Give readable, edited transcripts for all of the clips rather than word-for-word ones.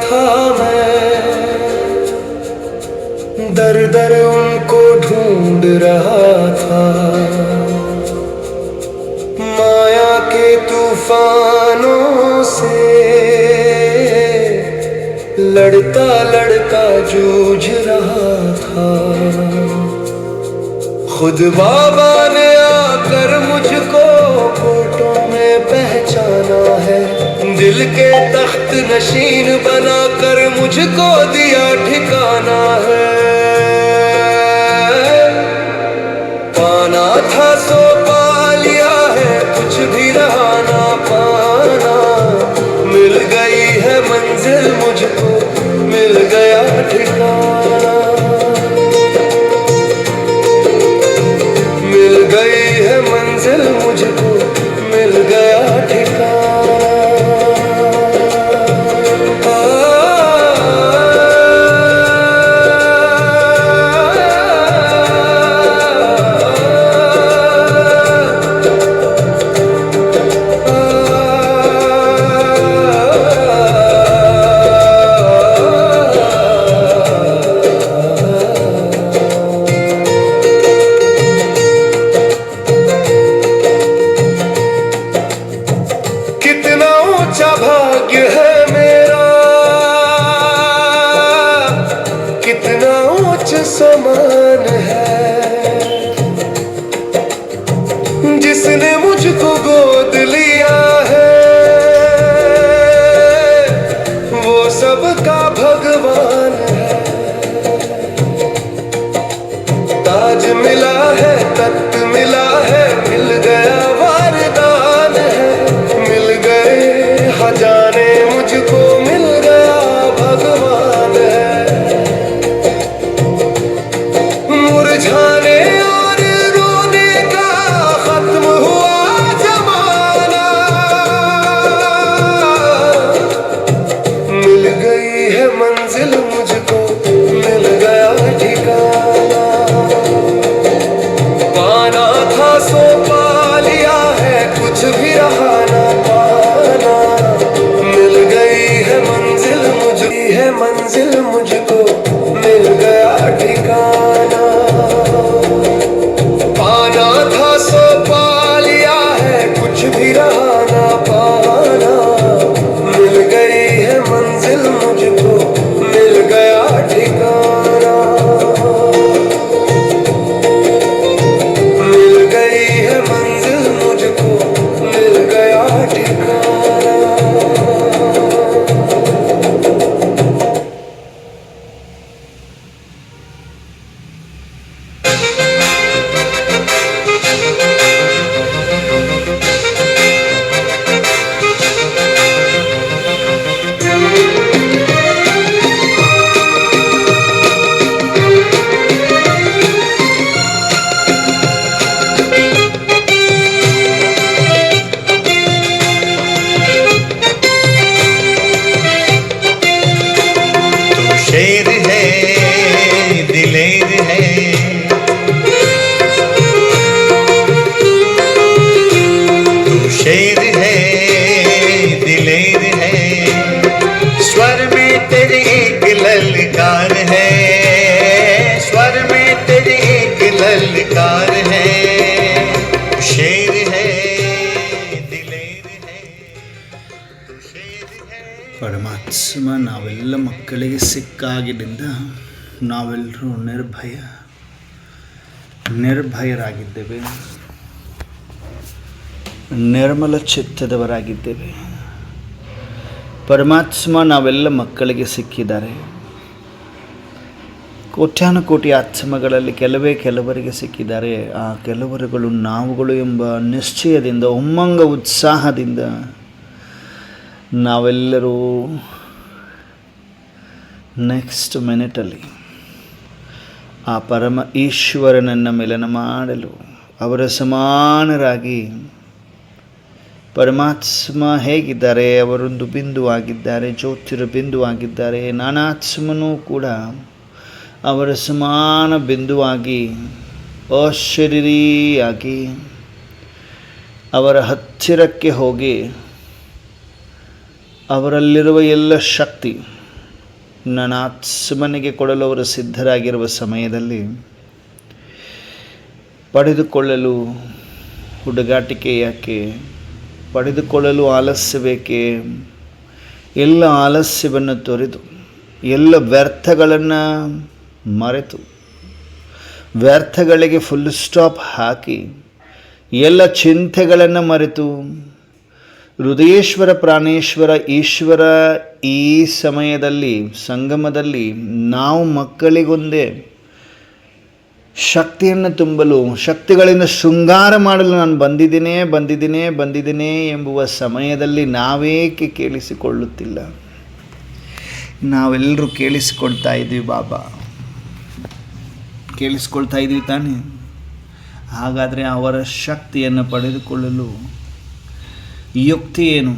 था मैं, दर दर उनको ढूंढ रहा था। माया के तूफानों से लड़ता लड़ता जूझ रहा था। खुद बाबा ने आकर मुझको फोटो में पहचाना है, दिल के तख्त नशीन बनाकर मुझको दिया ठिकाना है। पाना था सो पा लिया है, कुछ भी रहा ना पाना। मिल गई है मंजिल मुझको, मिल गया ठिकाना। मिल गई है मंजिल मुझको, मिल गया ठिकाना। भाग्य है मेरा, कितना ऊंच समान है, जिसने मुझको गोद लिया है, वो सबका भगवान है। ताज मिला है, तख्त मिला है, मिल गया वरदान है। मिल गए जाने मुझको, मिल गया भगवान है। मुरझाने और रोने का खत्म हुआ जमाना। मिल गई है मंजिल मुझको, मिल गया ठिकाना। पाना था सो पा लिया है, कुछ भी रहा ना पाना। मंजिल मुझको, मिल गया ठिकाना। पाना था सो पा लिया है, कुछ भी रहा ना पाना। मिल गई है मंजिल मुझको, मिल गया ठिकाना। मिल गई है मंजिल मुझको, मिल गया ठिकाना। शेर है, दिलेर है, तू शेर है, दिलेर है। स्वर में तेरी एक ललकार है, स्वर में तेरी एक ललकार है। शेर है, दिलेर है, तू शेर है। ಪರಮಾತ್ಮ ನಾವೆಲ್ಲ ಮಕ್ಕಳಿಗೆ ಸಿಕ್ಕಾಗಿದ್ದರಿಂದ ನಾವೆಲ್ಲರೂ ನಿರ್ಭಯರಾಗಿದ್ದೇವೆ, ನಿರ್ಮಲ ಚಿತ್ತದವರಾಗಿದ್ದೇವೆ. ಪರಮಾತ್ಮ ನಾವೆಲ್ಲ ಮಕ್ಕಳಿಗೆ ಸಿಕ್ಕಿದ್ದಾರೆ. ಕೋಟ್ಯಾನುಕೋಟಿ ಆತ್ಮಗಳಲ್ಲಿ ಕೆಲವರಿಗೆ ಸಿಕ್ಕಿದ್ದಾರೆ. ಆ ಕೆಲವರುಗಳು ನಾವುಗಳು ಎಂಬ ನಿಶ್ಚಯದಿಂದ, ಉಮ್ಮಂಗ ಉತ್ಸಾಹದಿಂದ ನಾವೆಲ್ಲರೂ ನೆಕ್ಸ್ಟ್ ಮಿನಿಟಲ್ಲಿ ಆ ಪರಮ ಈಶ್ವರನನ್ನು ಮಿಲನ ಮಾಡಲು ಅವರ ಸಮಾನರಾಗಿ ಪರಮಾತ್ಮ ಹೇಗಿದ್ದಾರೆ, ಅವರೊಂದು ಬಿಂದುವಾಗಿದ್ದಾರೆ, ಜ್ಯೋತಿರ ಬಿಂದುವಾಗಿದ್ದಾರೆ. ನಾನಾತ್ಮನೂ ಕೂಡ ಅವರ ಸಮಾನ ಬಿಂದುವಾಗಿ ಅಶರೀರಿಯಾಗಿ ಅವರ ಹತ್ತಿರಕ್ಕೆ ಹೋಗಿ ಅವರಲ್ಲಿರುವ ಎಲ್ಲ ಶಕ್ತಿ ನನ್ನ ಆತ್ಮನಿಗೆ ಕೊಡಲು ಅವರು ಸಿದ್ಧರಾಗಿರುವ ಸಮಯದಲ್ಲಿ ಪಡೆದುಕೊಳ್ಳಲು ಹುಡುಗಾಟಿಕೆ ಯಾಕೆ, ಪಡೆದುಕೊಳ್ಳಲು ಆಲಸ್ಯ ಬೇಕೆ? ಎಲ್ಲ ಆಲಸ್ಯವನ್ನು ತೊರೆದು, ಎಲ್ಲ ವ್ಯರ್ಥಗಳನ್ನು ಮರೆತು, ವ್ಯರ್ಥಗಳಿಗೆ ಫುಲ್ ಸ್ಟಾಪ್ ಹಾಕಿ, ಎಲ್ಲ ಚಿಂತೆಗಳನ್ನು ಮರೆತು, ಹೃದಯೇಶ್ವರ ಪ್ರಾಣೇಶ್ವರ ಈಶ್ವರ ಈ ಸಮಯದಲ್ಲಿ ಸಂಗಮದಲ್ಲಿ ನಾವು ಮಕ್ಕಳಿಗೊಂದೇ ಶಕ್ತಿಯನ್ನು ತುಂಬಲು, ಶಕ್ತಿಗಳಿಂದ ಶೃಂಗಾರ ಮಾಡಲು ನಾನು ಬಂದಿದ್ದೇನೆ ಎಂಬುವ ಸಮಯದಲ್ಲಿ ನಾವೇಕೆ ಕೇಳಿಸಿಕೊಳ್ಳುತ್ತಿಲ್ಲ? ನಾವೆಲ್ಲರೂ ಕೇಳಿಸಿಕೊಳ್ತಾ ಇದ್ದೀವಿ ಬಾಬಾ, ಕೇಳಿಸ್ಕೊಳ್ತಾ ಇದ್ದೀವಿ ತಾನೇ? ಹಾಗಾದರೆ ಅವರ ಶಕ್ತಿಯನ್ನು ಪಡೆದುಕೊಳ್ಳಲು ಯುಕ್ತಿ ಏನು?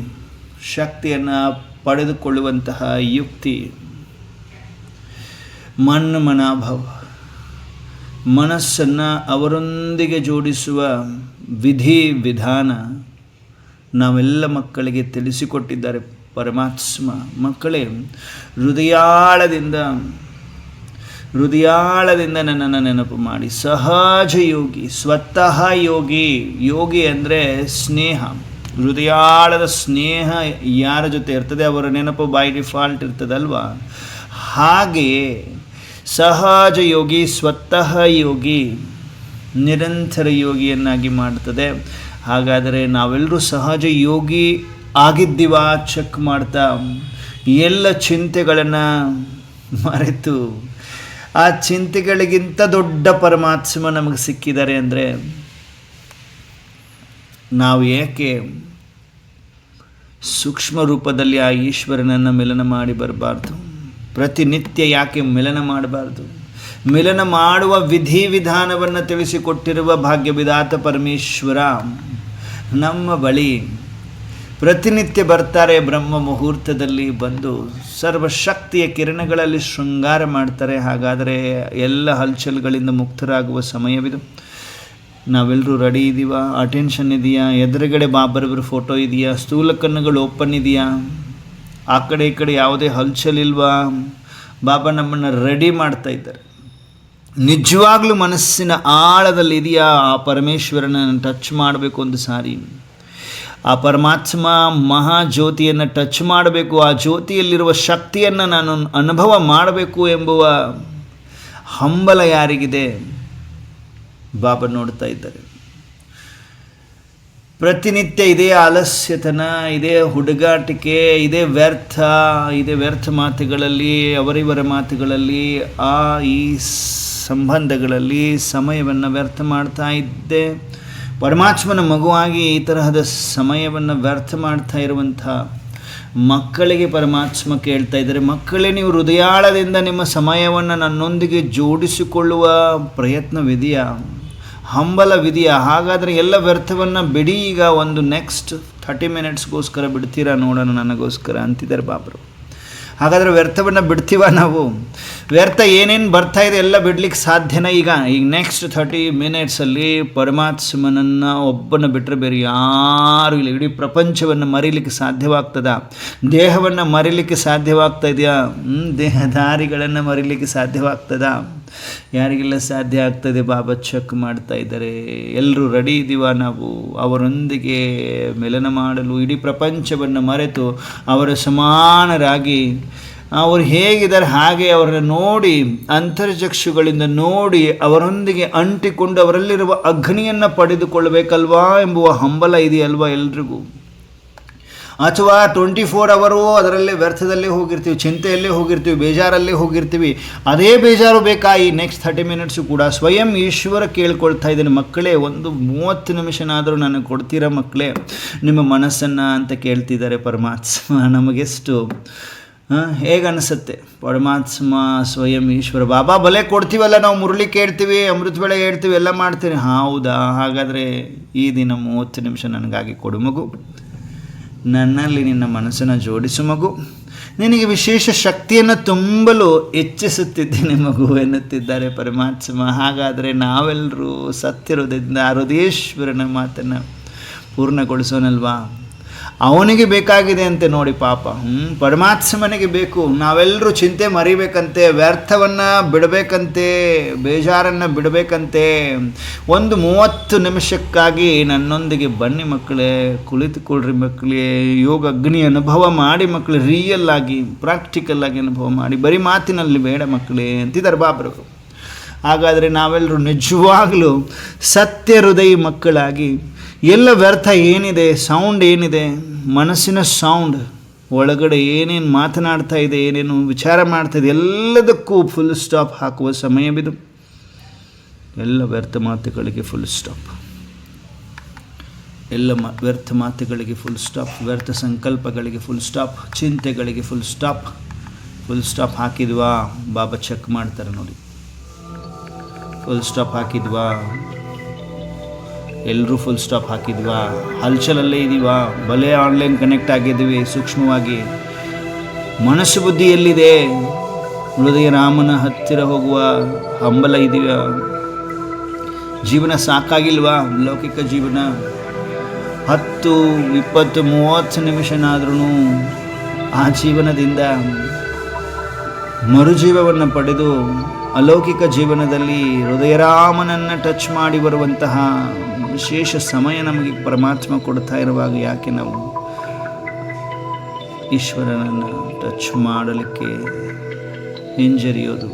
ಶಕ್ತಿಯನ್ನು ಪಡೆದುಕೊಳ್ಳುವಂತಹ ಯುಕ್ತಿ ಮನೋಭಾವ, ಮನಸ್ಸನ್ನು ಅವರೊಂದಿಗೆ ಜೋಡಿಸುವ ವಿಧಿ ವಿಧಾನ ನಾವೆಲ್ಲ ಮಕ್ಕಳಿಗೆ ತಿಳಿಸಿಕೊಟ್ಟಿದ್ದಾರೆ ಪರಮಾತ್ಮ. ಮಕ್ಕಳೇ, ಹೃದಯಾಳದಿಂದ ನನ್ನನ್ನು ನೆನಪು ಮಾಡಿ. ಸಹಜ ಯೋಗಿ, ಸ್ವತಃ ಯೋಗಿ. ಯೋಗಿ ಅಂದರೆ ಸ್ನೇಹ, ಹೃದಯಾಳದ ಸ್ನೇಹ ಯಾರ ಜೊತೆ ಇರ್ತದೆ ಅವರ ನೆನಪು ಬೈ ಡಿಫಾಲ್ಟ್ ಇರ್ತದಲ್ವಾ? ಹಾಗೆಯೇ ಸಹಜ ಯೋಗಿ, ಸ್ವತಃ ಯೋಗಿ ನಿರಂತರ ಯೋಗಿಯನ್ನಾಗಿ ಮಾಡ್ತದೆ. ಹಾಗಾದರೆ ನಾವೆಲ್ಲರೂ ಸಹಜ ಯೋಗಿ ಆಗಿದ್ದೀವಾ ಚೆಕ್ ಮಾಡ್ತಾ, ಎಲ್ಲ ಚಿಂತೆಗಳನ್ನು ಮರೆತು, ಆ ಚಿಂತೆಗಳಿಗಿಂತ ದೊಡ್ಡ ಪರಮಾತ್ಮ ನಮಗೆ ಸಿಕ್ಕಿದ್ದಾರೆ ಅಂದರೆ ನಾವು ಏಕೆ ಸೂಕ್ಷ್ಮ ರೂಪದಲ್ಲಿ ಆ ಈಶ್ವರನನ್ನು ಮಿಲನ ಮಾಡಿ ಬರಬಾರ್ದು? ಪ್ರತಿನಿತ್ಯ ಯಾಕೆ ಮಿಲನ ಮಾಡಬಾರ್ದು? ಮಿಲನ ಮಾಡುವ ವಿಧಿ ವಿಧಾನವನ್ನು ತಿಳಿಸಿಕೊಟ್ಟಿರುವ ಭಾಗ್ಯವಿಧಾತ ಪರಮೇಶ್ವರ ನಮ್ಮ ಬಳಿ ಪ್ರತಿನಿತ್ಯ ಬರ್ತಾರೆ. ಬ್ರಹ್ಮ ಮುಹೂರ್ತದಲ್ಲಿ ಬಂದು ಸರ್ವಶಕ್ತಿಯ ಕಿರಣಗಳಲ್ಲಿ ಶೃಂಗಾರ ಮಾಡ್ತಾರೆ. ಹಾಗಾದರೆ ಎಲ್ಲ ಹಲ್ಚಲ್ಗಳಿಂದ ಮುಕ್ತರಾಗುವ ಸಮಯವಿದು. ನಾವೆಲ್ಲರೂ ರೆಡಿ ಇದ್ದೀವಾ? ಅಟೆನ್ಷನ್ ಇದೆಯಾ? ಎದುರುಗಡೆ ಬಾಬರವರ ಫೋಟೋ ಇದೆಯಾ? ಸ್ಥೂಲ ಕಣ್ಣುಗಳು ಓಪನ್ ಇದೆಯಾ? ಆ ಕಡೆ ಈ ಕಡೆ ಯಾವುದೇ ಹಲ್ಚಲಿಲ್ವಾ? ಬಾಬಾ ನಮ್ಮನ್ನು ರೆಡಿ ಮಾಡ್ತಾ ಇದ್ದಾರೆ. ನಿಜವಾಗ್ಲೂ ಮನಸ್ಸಿನ ಆಳದಲ್ಲಿ ಇದೆಯಾ? ಆ ಪರಮೇಶ್ವರನನ್ನು ಟಚ್ ಮಾಡಬೇಕು ಒಂದು ಸಾರಿ. ಆ ಪರಮಾತ್ಮ ಮಹಾಜ್ಯೋತಿಯನ್ನು ಟಚ್ ಮಾಡಬೇಕು. ಆ ಜ್ಯೋತಿಯಲ್ಲಿರುವ ಶಕ್ತಿಯನ್ನು ನಾನು ಅನುಭವ ಮಾಡಬೇಕು ಎಂಬುವ ಹಂಬಲ ಯಾರಿಗಿದೆ? ಬಾಬಾ ನೋಡ್ತಾ ಇದ್ದಾರೆ. ಪ್ರತಿನಿತ್ಯ ಇದೇ ಆಲಸ್ಯತನ, ಇದೇ ಹುಡುಗಾಟಿಕೆ, ಇದೇ ವ್ಯರ್ಥ ಮಾತುಗಳಲ್ಲಿ, ಅವರಿವರ ಮಾತುಗಳಲ್ಲಿ, ಈ ಸಂಬಂಧಗಳಲ್ಲಿ ಸಮಯವನ್ನು ವ್ಯರ್ಥ ಮಾಡ್ತಾ ಇದ್ದೆ. ಪರಮಾತ್ಮನ ಮಗುವಾಗಿ ಈ ತರಹದ ಸಮಯವನ್ನು ವ್ಯರ್ಥ ಮಾಡ್ತಾ ಇರುವಂಥ ಮಕ್ಕಳಿಗೆ ಪರಮಾತ್ಮ ಕೇಳ್ತಾ ಇದ್ದಾರೆ, ಮಕ್ಕಳೇ, ನೀವು ಹೃದಯಾಳದಿಂದ ನಿಮ್ಮ ಸಮಯವನ್ನು ನನ್ನೊಂದಿಗೆ ಜೋಡಿಸಿಕೊಳ್ಳುವ ಪ್ರಯತ್ನವಿದೆಯಾ? ಹಂಬಲವಿದೆಯಾ? ಹಾಗಾದರೆ ಎಲ್ಲ ವ್ಯರ್ಥವನ್ನು ಬಿಡಿ. ಈಗ ಒಂದು ನೆಕ್ಸ್ಟ್ 30 ಮಿನಿಟ್ಸ್ಗೋಸ್ಕರ ಬಿಡ್ತೀರಾ ನೋಡೋಣ ನನಗೋಸ್ಕರ ಅಂತಿದ್ದಾರೆ ಬಾಬರು. ಹಾಗಾದರೆ ವ್ಯರ್ಥವನ್ನು ಬಿಡ್ತೀವ ನಾವು? ವ್ಯರ್ಥ ಏನೇನು ಬರ್ತಾ ಇದೆ ಎಲ್ಲ ಬಿಡ್ಲಿಕ್ಕೆ ಸಾಧ್ಯನಾ? ಈಗ ನೆಕ್ಸ್ಟ್ 30 ಮಿನಿಟ್ಸಲ್ಲಿ ಪರಮಾತ್ಮನನ್ನು ಒಬ್ಬನ ಬಿಟ್ಟರೆ ಬೇರೆ ಯಾರೂ ಇಲ್ಲ. ಇಡೀ ಪ್ರಪಂಚವನ್ನು ಮರೀಲಿಕ್ಕೆ ಸಾಧ್ಯವಾಗ್ತದಾ? ದೇಹವನ್ನು ಮರೀಲಿಕ್ಕೆ ಸಾಧ್ಯವಾಗ್ತಾ ಇದೆಯಾ? ದೇಹಧಾರಿಗಳನ್ನು ಮರೀಲಿಕ್ಕೆ ಸಾಧ್ಯವಾಗ್ತದಾ? ಯಾರಿಗೆಲ್ಲ ಸಾಧ್ಯ ಆಗ್ತದೆ? ಬಾಬಾ ಚೆಕ್ ಮಾಡ್ತಾ ಇದ್ದಾರೆ. ಎಲ್ಲರೂ ರೆಡಿ ಇದ್ದೀವ ನಾವು ಅವರೊಂದಿಗೆ ಮಿಲನ ಮಾಡಲು? ಇಡೀ ಪ್ರಪಂಚವನ್ನು ಮರೆತು ಅವರ ಸಮಾನರಾಗಿ ಅವರು ಹೇಗಿದ್ದಾರೆ ಹಾಗೆ ಅವರನ್ನು ನೋಡಿ, ಅಂತರ್ಚಕ್ಷುಗಳಿಂದ ನೋಡಿ ಅವರೊಂದಿಗೆ ಅಂಟಿಕೊಂಡು ಅವರಲ್ಲಿರುವ ಅಗ್ನಿಯನ್ನು ಪಡೆದುಕೊಳ್ಳಬೇಕಲ್ವಾ ಎಂಬುವ ಹಂಬಲ ಇದೆಯಲ್ವಾ ಎಲ್ರಿಗೂ? ಅಥವಾ 24 ಅವರು ಅದರಲ್ಲೇ ವ್ಯರ್ಥದಲ್ಲೇ ಹೋಗಿರ್ತೀವಿ, ಚಿಂತೆಯಲ್ಲೇ ಹೋಗಿರ್ತೀವಿ, ಬೇಜಾರಲ್ಲೇ ಹೋಗಿರ್ತೀವಿ. ಅದೇ ಬೇಜಾರು ಬೇಕಾ ಈ ನೆಕ್ಸ್ಟ್ 30 ಮಿನಿಟ್ಸು ಕೂಡ? ಸ್ವಯಂ ಈಶ್ವರ ಕೇಳ್ಕೊಳ್ತಾ ಇದ್ದೇನೆ, ಮಕ್ಕಳೇ ಒಂದು 30 ನಿಮಿಷನಾದರೂ ನನಗೆ ಕೊಡ್ತೀರಾ ಮಕ್ಕಳೇ ನಿಮ್ಮ ಮನಸ್ಸನ್ನು ಅಂತ ಕೇಳ್ತಿದ್ದಾರೆ ಪರಮಾತ್ಮ. ನಮಗೆಷ್ಟು ಹೇಗೆ ಅನಿಸುತ್ತೆ? ಪರಮಾತ್ಮ ಸ್ವಯಂ ಈಶ್ವರ ಬಾಬಾ ಬಲೆ ಕೊಡ್ತೀವಲ್ಲ, ನಾವು ಮುರಳಿ ಕೇಳ್ತೀವಿ, ಅಮೃತ ಬೆಳೆ ಹೇಳ್ತೀವಿ, ಎಲ್ಲ ಮಾಡ್ತೀವಿ. ಹೌದಾ? ಹಾಗಾದರೆ ಈ ದಿನ 30 ನಿಮಿಷ ನನಗಾಗಿ ಕೊಡು ಮಗು, ನನ್ನಲ್ಲಿ ನಿನ್ನ ಮನಸ್ಸನ್ನು ಜೋಡಿಸು ಮಗು, ನಿನಗೆ ವಿಶೇಷ ಶಕ್ತಿಯನ್ನು ತುಂಬಲು ಇಚ್ಛಿಸುತ್ತಿದ್ದೇನೆ ಮಗು ಎನ್ನುತ್ತಿದ್ದಾರೆ ಪರಮಾತ್ಮ. ಹಾಗಾದರೆ ನಾವೆಲ್ಲರೂ ಸತ್ಯಹೃದಯದಿಂದ ಹೃದಯೇಶ್ವರನ ಮಾತನ್ನು ಪೂರ್ಣಗೊಳಿಸೋನಲ್ವಾ? ಅವನಿಗೆ ಬೇಕಾಗಿದೆ ಅಂತೆ ನೋಡಿ ಪಾಪ. ಪರಮಾತ್ಮನಿಗೆ ಬೇಕು. ನಾವೆಲ್ಲರೂ ಚಿಂತೆ ಮರಿಬೇಕಂತೆ, ವ್ಯರ್ಥವನ್ನು ಬಿಡಬೇಕಂತೆ, ಬೇಜಾರನ್ನು ಬಿಡಬೇಕಂತೆ. ಒಂದು 30 ನಿಮಿಷಕ್ಕಾಗಿ ನನ್ನೊಂದಿಗೆ ಬನ್ನಿ ಮಕ್ಕಳೇ, ಕುಳಿತುಕೊಳ್ಳ್ರಿ ಮಕ್ಕಳೇ, ಯೋಗ ಅಗ್ನಿ ಅನುಭವ ಮಾಡಿ ಮಕ್ಕಳು, ರಿಯಲ್ ಆಗಿ ಪ್ರಾಕ್ಟಿಕಲ್ ಆಗಿ ಅನುಭವ ಮಾಡಿ, ಬರೀ ಮಾತಿನಲ್ಲಿ ಬೇಡ ಮಕ್ಕಳೇ ಅಂತಿದ್ದಾರೆ ಬಾಬ್ರವರು. ಹಾಗಾದರೆ ನಾವೆಲ್ಲರೂ ನಿಜವಾಗಲೂ ಸತ್ಯ ಹೃದಯ ಮಕ್ಕಳಾಗಿ, ಎಲ್ಲ ವ್ಯರ್ಥ ಏನಿದೆ, ಸೌಂಡ್ ಏನಿದೆ, ಮನಸ್ಸಿನ ಸೌಂಡ್ ಒಳಗಡೆ ಏನೇನು ಮಾತನಾಡ್ತಾ ಇದೆ, ಏನೇನು ವಿಚಾರ ಮಾಡ್ತಾ ಇದೆ, ಎಲ್ಲದಕ್ಕೂ ಫುಲ್ ಸ್ಟಾಪ್ ಹಾಕುವ ಸಮಯವಿದು. ಎಲ್ಲ ವ್ಯರ್ಥ ಮಾತುಗಳಿಗೆ ಫುಲ್ ಸ್ಟಾಪ್, ಎಲ್ಲ ವ್ಯರ್ಥ ಮಾತುಗಳಿಗೆ ಫುಲ್ ಸ್ಟಾಪ್, ವ್ಯರ್ಥ ಸಂಕಲ್ಪಗಳಿಗೆ ಫುಲ್ ಸ್ಟಾಪ್, ಚಿಂತೆಗಳಿಗೆ ಫುಲ್ ಸ್ಟಾಪ್. ಫುಲ್ ಸ್ಟಾಪ್ ಹಾಕಿದ್ವಾ? ಬಾಬಾ ಚೆಕ್ ಮಾಡ್ತಾರೆ ನೋಡಿ. ಫುಲ್ ಸ್ಟಾಪ್ ಹಾಕಿದ್ವಾ? ಎಲ್ಲರೂ ಫುಲ್ ಸ್ಟಾಪ್ ಹಾಕಿದ್ವಾ? ಹಲ್ಚಲಲ್ಲೇ ಇದ್ದೀವಾ? ಭಲೇ ಆನ್ಲೈನ್ ಕನೆಕ್ಟ್ ಆಗಿದ್ದೀವಿ ಸೂಕ್ಷ್ಮವಾಗಿ. ಮನಸ್ಸು ಬುದ್ಧಿ ಎಲ್ಲಿದೆ? ಹೃದಯ ರಾಮನ ಹತ್ತಿರ ಹೋಗುವ ಹಂಬಲ ಇದೆಯಾ? ಜೀವನ ಸಾಕಾಗಿಲ್ವಾ? ಲೌಕಿಕ ಜೀವನ 10, 20, 30 ನಿಮಿಷನಾದ್ರೂ ಆ ಜೀವನದಿಂದ ಮರುಜೀವವನ್ನು ಪಡೆದು ಅಲೌಕಿಕ ಜೀವನದಲ್ಲಿ ಹೃದಯರಾಮನನ್ನು ಟಚ್ ಮಾಡಿ ಬರುವಂತಹ ವಿಶೇಷ ಸಮಯ ನಮಗೆ ಪರಮಾತ್ಮ ಕೊಡ್ತಾ ಇರುವಾಗ ಯಾಕೆ ನಾವು ಈಶ್ವರನನ್ನು ಟಚ್ ಮಾಡಲಿಕ್ಕೆ ಹಿಂಜರಿಯೋದು?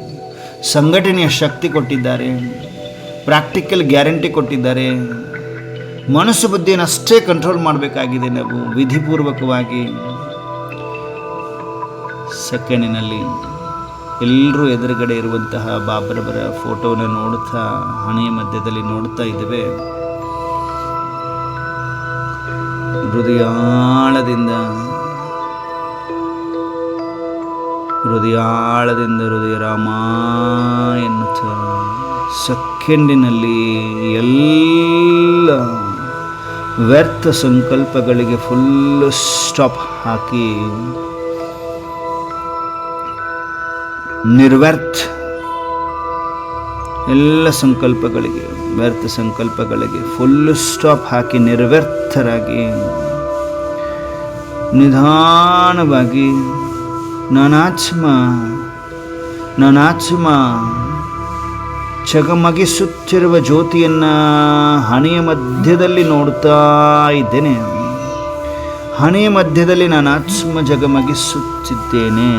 ಸಂಘಟನೆಯ ಶಕ್ತಿ ಕೊಟ್ಟಿದ್ದಾರೆ, ಪ್ರಾಕ್ಟಿಕಲ್ ಗ್ಯಾರಂಟಿ ಕೊಟ್ಟಿದ್ದಾರೆ. ಮನಸ್ಸು ಬುದ್ಧಿಯನ್ನು ಅಷ್ಟೇ ಕಂಟ್ರೋಲ್ ಮಾಡಬೇಕಾಗಿದೆ ನಾವು ವಿಧಿಪೂರ್ವಕವಾಗಿ. ಸೆಕೆಂಡಿನಲ್ಲಿ ಎಲ್ಲರೂ ಎದುರುಗಡೆ ಇರುವಂತಹ ಬಾಬರವರ ಫೋಟೋವನ್ನು ನೋಡ್ತಾ, ಹಣೆಯ ಮಧ್ಯದಲ್ಲಿ ನೋಡ್ತಾ ಇದ್ದೇವೆ. ಹೃದಯಾಳದಿಂದ ಹೃದಯ ರಾಮ ಎನ್ನುತ್ತಾ ಸೆಕೆಂಡಿನಲ್ಲಿ ಎಲ್ಲ ವ್ಯರ್ಥ ಸಂಕಲ್ಪಗಳಿಗೆ ಫುಲ್ ಸ್ಟಾಪ್ ಹಾಕಿ, ನಿರ್ವ್ಯರ್ಥ ಎಲ್ಲ ಸಂಕಲ್ಪಗಳಿಗೆ, ವ್ಯರ್ಥ ಸಂಕಲ್ಪಗಳಿಗೆ ಫುಲ್ ಸ್ಟಾಪ್ ಹಾಕಿ ನಿರ್ವ್ಯರ್ಥರಾಗಿ ನಿಧಾನವಾಗಿ ನಾನಾತ್ಮ ಚಗಮಗಿಸುತ್ತಿರುವ ಜ್ಯೋತಿಯನ್ನು ಹಣೆಯ ಮಧ್ಯದಲ್ಲಿ ನೋಡ್ತಾ ಇದ್ದೇನೆ. ಹಣೆಯ ಮಧ್ಯದಲ್ಲಿ ನಾನಾತ್ಮ ಜಗಮಗಿಸುತ್ತಿದ್ದೇನೆ.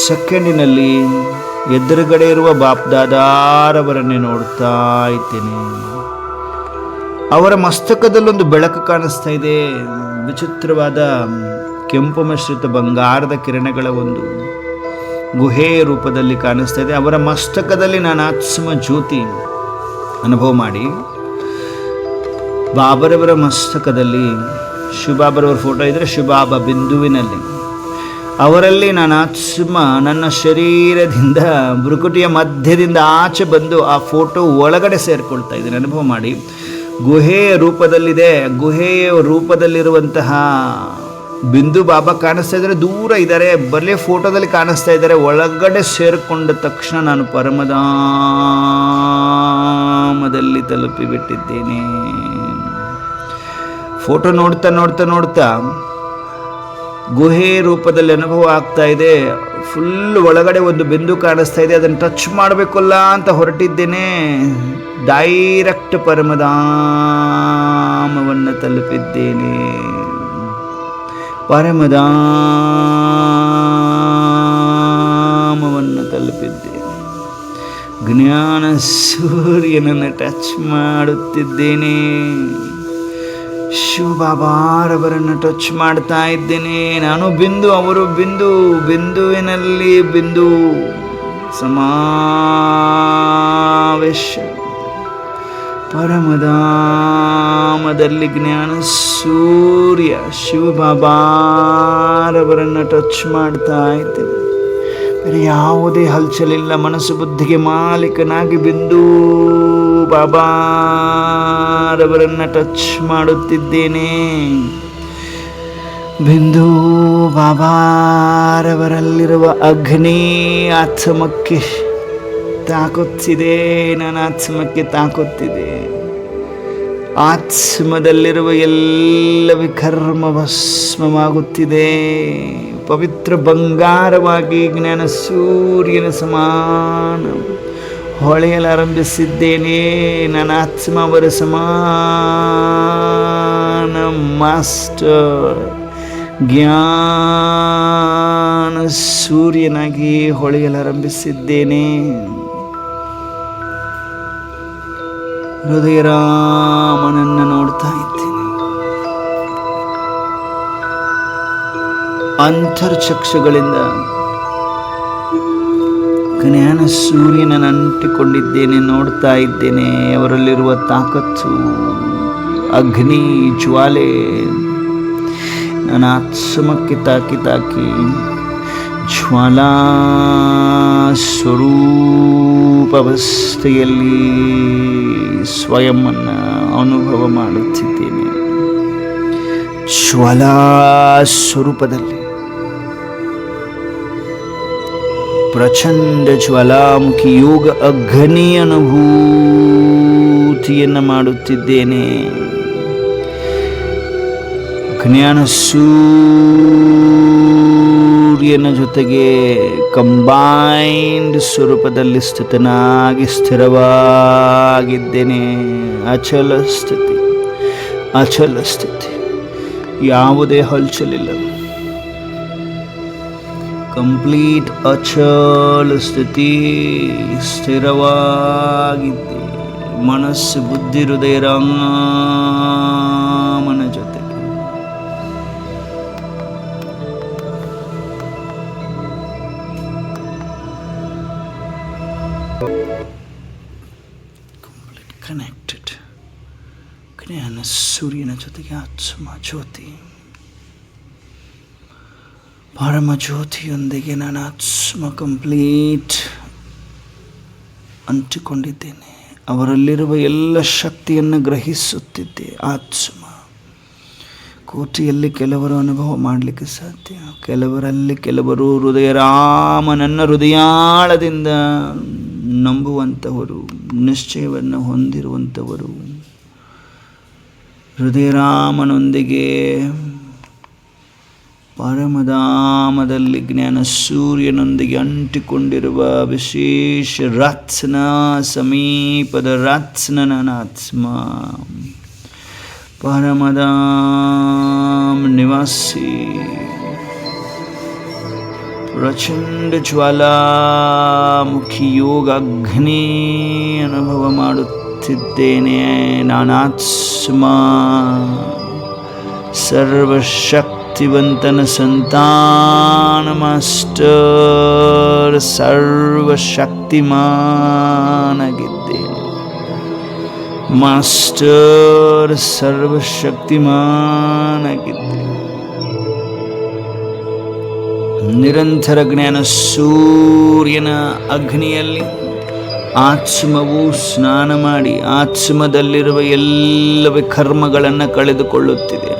ಸೆಕೆಂಡಿನಲ್ಲಿ ಎದುರುಗಡೆ ಇರುವ ಬಾಪ್ದಾದಾರವರನ್ನೇ ನೋಡ್ತಾ ಇದ್ದೇನೆ. ಅವರ ಮಸ್ತಕದಲ್ಲೊಂದು ಬೆಳಕು ಕಾಣಿಸ್ತಾ ಇದೆ. ವಿಚಿತ್ರವಾದ ಕೆಂಪು ಮಿಶ್ರಿತ ಬಂಗಾರದ ಕಿರಣಗಳ ಒಂದು ಗುಹೆಯ ರೂಪದಲ್ಲಿ ಕಾಣಿಸ್ತಾ ಇದೆ. ಅವರ ಮಸ್ತಕದಲ್ಲಿ ನಾನಾತ್ಮ ಜ್ಯೋತಿ ಅನುಭವ ಮಾಡಿ, ಬಾಬರವರ ಮಸ್ತಕದಲ್ಲಿ ಶಿವಬಾಬರವರ ಫೋಟೋ ಇದ್ದರೆ ಶಿವಬಾಬಾ ಬಿಂದುವಿನಲ್ಲಿ, ಅವರಲ್ಲಿ ನಾನಾತ್ಮ ನನ್ನ ಶರೀರದಿಂದ ಭ್ರುಕುಟಿಯ ಮಧ್ಯದಿಂದ ಆಚೆ ಬಂದು ಆ ಫೋಟೋ ಒಳಗಡೆ ಸೇರಿಕೊಳ್ತಾ ಇದ್ದೀನಿ. ಅನುಭವ ಮಾಡಿ. ಗುಹೆಯ ರೂಪದಲ್ಲಿದೆ. ಗುಹೆಯ ರೂಪದಲ್ಲಿರುವಂತಹ ಬಿಂದು ಬಾಬಾ ಕಾಣಿಸ್ತಾ ಇದ್ದಾರೆ, ದೂರ ಇದ್ದಾರೆ, ಬರಲೇ ಫೋಟೋದಲ್ಲಿ ಕಾಣಿಸ್ತಾ ಇದ್ದಾರೆ. ಒಳಗಡೆ ಸೇರಿಕೊಂಡ ತಕ್ಷಣ ನಾನು ಪರಮಧಾಮದಲ್ಲಿ ತಲುಪಿಬಿಟ್ಟಿದ್ದೇನೆ. ಫೋಟೋ ನೋಡ್ತಾ ನೋಡ್ತಾ ನೋಡ್ತಾ ಗುಹೆ ರೂಪದಲ್ಲಿ ಅನುಭವ ಆಗ್ತಾ ಇದೆ. ಫುಲ್ ಒಳಗಡೆ ಒಂದು ಬಿಂದು ಕಾಣಿಸ್ತಾ ಇದೆ, ಅದನ್ನು ಟಚ್ ಮಾಡಬೇಕಲ್ಲ ಅಂತ ಹೊರಟಿದ್ದೇನೆ. ಡೈರೆಕ್ಟ್ ಪರಮಧಾಮವನ್ನು ತಲುಪಿದ್ದೇನೆ. ಪರಮಧಾಮವನ್ನು ತಲುಪಿದ್ದೇನೆ. ಜ್ಞಾನ ಸೂರ್ಯನನ್ನು ಟಚ್ ಮಾಡುತ್ತಿದ್ದೇನೆ. ಶಿವಬಾಬಾರವರನ್ನು ಟಚ್ ಮಾಡ್ತಾ ಇದ್ದೇನೆ. ನಾನು ಬಿಂದು, ಅವರು ಬಿಂದು. ಬಿಂದುವಿನಲ್ಲಿ ಬಿಂದು ಸಮಾವೇಶ. ಪರಮಧಾಮದಲ್ಲಿ ಜ್ಞಾನ ಸೂರ್ಯ ಶಿವಬಾಬಾರವರನ್ನು ಟಚ್ ಮಾಡ್ತಾ ಇದ್ದೇನೆ. ಬೇರೆ ಯಾವುದೇ ಹಲ್ಚಲಿಲ್ಲ. ಮನಸ್ಸು ಬುದ್ಧಿಗೆ ಮಾಲೀಕನಾಗಿ ಬಿಂದು ಬಾಬಾರವರನ್ನು ಟಚ್ ಮಾಡುತ್ತಿದ್ದೇನೆ. ಬಿಂದು ಬಾಬಾರವರಲ್ಲಿರುವ ಅಗ್ನಿ ಆತ್ಮಕ್ಕೆ ತಾಕುತ್ತಿದೆ. ನನ್ನ ಆತ್ಮಕ್ಕೆ ತಾಕುತ್ತಿದೆ. ಆತ್ಮದಲ್ಲಿರುವ ಎಲ್ಲ ವಿಕರ್ಮ ಭಸ್ಮವಾಗುತ್ತಿದೆ. ಪವಿತ್ರ ಬಂಗಾರವಾಗಿ ಜ್ಞಾನ ಸೂರ್ಯನ ಸಮಾನ ಹೊಳೆಯಲಾರಂಭಿಸಿದ್ದೇನೆ. ನನ್ನ ಆತ್ಮ ಅವರ ಸಮಾನ ಮಾಸ್ಟರ್ ಜ್ಞಾನ ಸೂರ್ಯನಾಗಿ ಹೊಳೆಯಲಾರಂಭಿಸಿದ್ದೇನೆ. ಹೃದಯರಾಮನನ್ನು ನೋಡ್ತಾ ಇದ್ದೇನೆ. ಅಂತರ್ಚಕ್ಷುಗಳಿಂದ ಜ್ಞಾನ ಸೂರ್ಯನನ್ನು ಅಂಟಿಕೊಂಡಿದ್ದೇನೆ, ನೋಡ್ತಾ ಇದ್ದೇನೆ. ಅವರಲ್ಲಿರುವ ತಾಕತ್ತು, ಅಗ್ನಿ ಜ್ವಾಲೆ ನನ್ನ ಆತ್ಮಕ್ಕೆ ತಾಕಿ ತಾಕಿ ಜ್ವಾಲಾ ಸ್ವರೂಪಾವಸ್ಥೆಯಲ್ಲಿ ಸ್ವಯಂವನ್ನು ಅನುಭವ ಮಾಡುತ್ತಿದ್ದೇನೆ. ಜ್ವಾಲಾ ಸ್ವರೂಪದಲ್ಲಿ ಪ್ರಚಂಡ ಜ್ವಾಲಾಮುಖಿ ಯೋಗ ಅಗ್ನಿ ಅನುಭೂತಿಯನ್ನು ಮಾಡುತ್ತಿದ್ದೇನೆ. ಜ್ಞಾನ ಸೂರ್ಯನ ಜೊತೆಗೆ ಕಂಬೈನ್ಡ್ ಸ್ವರೂಪದಲ್ಲಿ ಸ್ಥಿತನಾಗಿ ಸ್ಥಿರವಾಗಿದ್ದೇನೆ. ಅಚಲ ಸ್ಥಿತಿ, ಅಚಲ ಸ್ಥಿತಿ, ಯಾವುದೇ ಹಲ್ಚಲಿಲ್ಲ. ಕಂಪ್ಲೀಟ್ ಅಚಲ ಸ್ಥಿತಿ, ಸ್ಥಿರವಾಗಿದ್ದೆ. ಮನಸ್ಸು ಬುದ್ಧಿ ಹೃದಯ ರಾಮನ ಜೊತೆ. Complete connected. ಜ್ಞಾನ ಸೂರ್ಯನ ಜೊತೆಗೆ ಆತ್ಮ ಜ್ಯೋತಿ, ಪರಮ ಜ್ಯೋತಿಯೊಂದಿಗೆ ನಾನು ಆತ್ಮ ಕಂಪ್ಲೀಟ್ ಅಂಟಿಕೊಂಡಿದ್ದೇನೆ. ಅವರಲ್ಲಿರುವ ಎಲ್ಲ ಶಕ್ತಿಯನ್ನು ಗ್ರಹಿಸುತ್ತಿದ್ದೆ. ಆತ್ಮ ಕೋಟಿಯಲ್ಲಿ ಕೆಲವರು ಅನುಭವ ಮಾಡಲಿಕ್ಕೆ ಸಾಧ್ಯ, ಕೆಲವರು ಹೃದಯರಾಮನನ್ನ ಹೃದಯಾಳದಿಂದ ನಂಬುವಂಥವರು, ನಿಶ್ಚಯವನ್ನು ಹೊಂದಿರುವಂಥವರು. ಹೃದಯರಾಮನೊಂದಿಗೆ ಪರಮಧಾಮದಲ್ಲಿ ಜ್ಞಾನ ಸೂರ್ಯನೊಂದಿಗೆ ಅಂಟಿಕೊಂಡಿರುವ ವಿಶೇಷ ರತ್ನ, ಸಮೀಪದ ರತ್ನ ನನ್ನ ಆತ್ಮ. ಪರಮಧಾಮ ನಿವಾಸಿ ಪ್ರಚಂಡ ಜ್ವಾಲಾಮುಖಿ ಯೋಗ ಅಗ್ನಿ ಅನುಭವ ಮಾಡುತ್ತಿದ್ದೇನೆ. ನಾನಾತ್ಮ ಸರ್ವಶಕ್ತಿವಂತನ ಸಂತಾನ ಮಾಸ್ಟರ್, ಸರ್ವಶಕ್ತಿಮಾನಾಗಿದ್ದೇನೆ. ಮಾಸ್ಟರ್ ಸರ್ವಶಕ್ತಿಮಾನಾಗಿದ್ದೇನೆ. ನಿರಂತರ ಜ್ಞಾನ ಸೂರ್ಯನ ಅಗ್ನಿಯಲ್ಲಿ ಆತ್ಮವು ಸ್ನಾನ ಮಾಡಿ ಆತ್ಮದಲ್ಲಿರುವ ಎಲ್ಲ ವಿಕರ್ಮಗಳನ್ನು ಕಳೆದುಕೊಳ್ಳುತ್ತಿದೆ.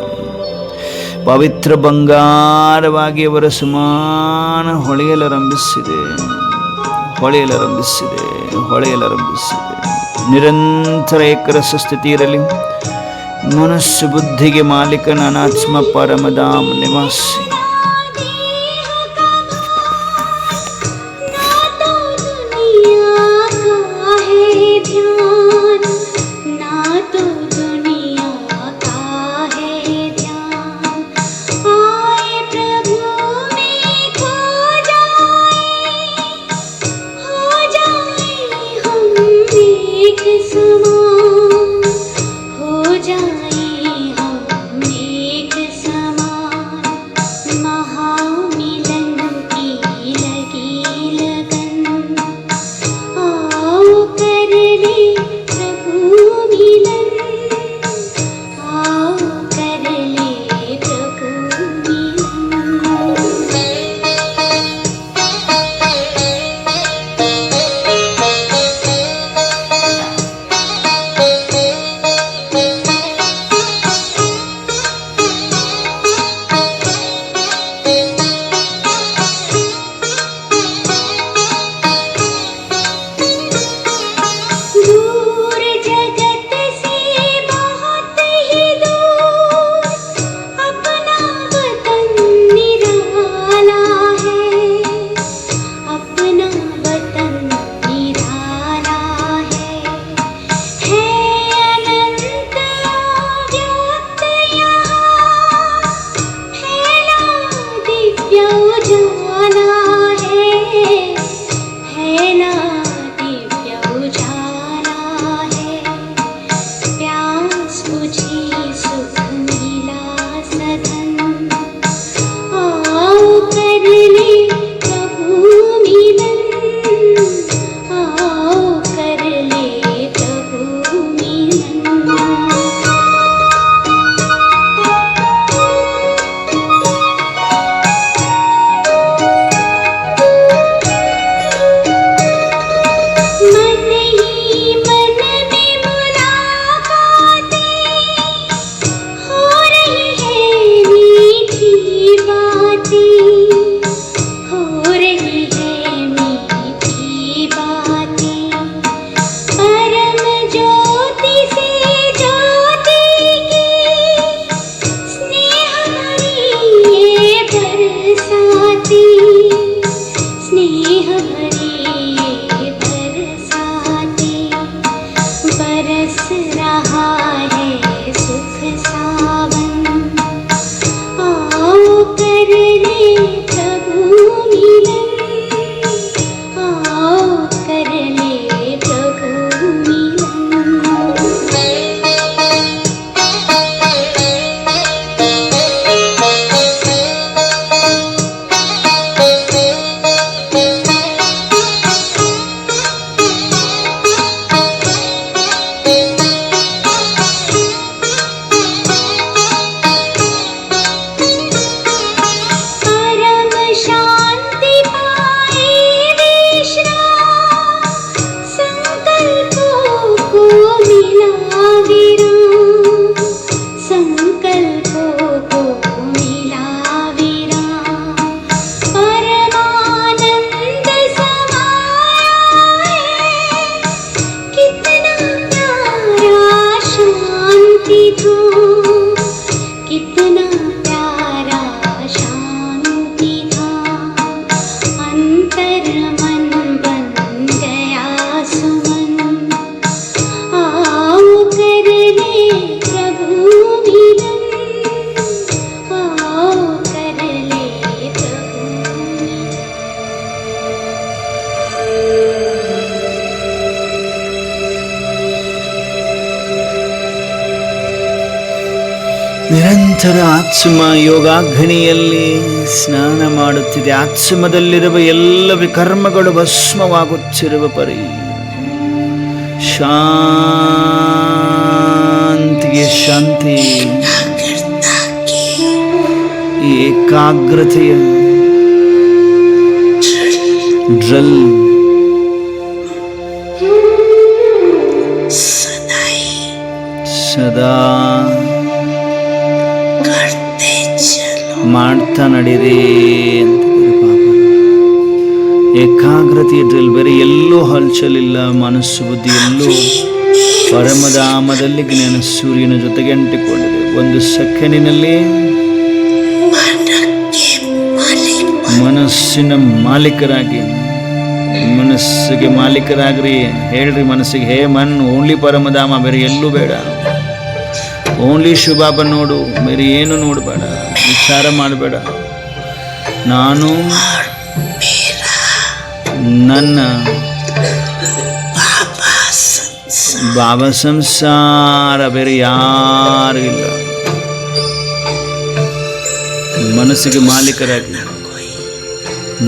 ಪವಿತ್ರ ಬಂಗಾರವಾಗಿ ಅವರ ಸಮಾನ ಹೊಳೆಯಲಾರಂಭಿಸಿದೆ. ನಿರಂತರ ಏಕರಸ ಸ್ಥಿತಿ ಇರಲಿ. ಮನಸ್ಸು ಬುದ್ಧಿಗೆ ಮಾಲೀಕ ನಾನಾತ್ಮ ಪರಮಧಾಮ ನಿವಾಸಿ. शांति धाम, कितना प्यारा शांति धाम, अंतर मन बन गया सुमन, आओ कर ले प्रभु मिलन, आओ कर ले प्रभु मिलन। ನಿರಂತರ ಆತ್ಮ ಯೋಗಾಗ್ನಿಯಲ್ಲಿ ಸ್ನಾನ ಮಾಡುತ್ತಿದೆ. ಆತ್ಮದಲ್ಲಿರುವ ಎಲ್ಲ ವಿಕರ್ಮಗಳು ಭಸ್ಮವಾಗುತ್ತಿರುವ ಪರಿ ಶಾಂತಿಗೆ ಶಾಂತಿ, ಈ ಏಕಾಗ್ರತೆಯ ಡ್ರಲ್ ಸದಾ ಮಾಡ್ತಾ ನಡೀರಿ ಅಂತ ಪಾಪ. ಏಕಾಗ್ರತೆ ಡ್ರಿಲ್, ಬೇರೆ ಎಲ್ಲೂ ಹಲ್ಚಲಿಲ್ಲ, ಮನಸ್ಸು ಬುದ್ಧಿ ಎಲ್ಲೂ ಪರಮಧಾಮದಲ್ಲಿ ಜ್ಞಾನ ಸೂರ್ಯನ ಜೊತೆಗೆ ಅಂಟಿಕೊಂಡಿದೆ. ಒಂದು ಸೆಕೆಂಡಿನಲ್ಲಿ ಮನಸ್ಸಿನ ಮಾಲೀಕರಾಗಿ, ಮನಸ್ಸಿಗೆ ಮಾಲೀಕರಾಗ್ರಿ. ಹೇಳ್ರಿ ಮನಸ್ಸಿಗೆ, ಹೇ ಮನ್, ಓನ್ಲಿ ಪರಮಧಾಮ, ಬೇರೆ ಎಲ್ಲೂ ಬೇಡ. ಓನ್ಲಿ ಶಿವಬಾಬಾ ನೋಡು, ಬೇರೆ ಏನು ನೋಡಬೇಡ, ವಿಚಾರ ಮಾಡಬೇಡ. ನಾನು ನನ್ನ ಬಾಬಾ ಸಂಸಾರ, ಬೇರೆ ಯಾರು ಇಲ್ಲ. ಮನಸ್ಸಿಗೆ ಮಾಲೀಕರಾಗಿ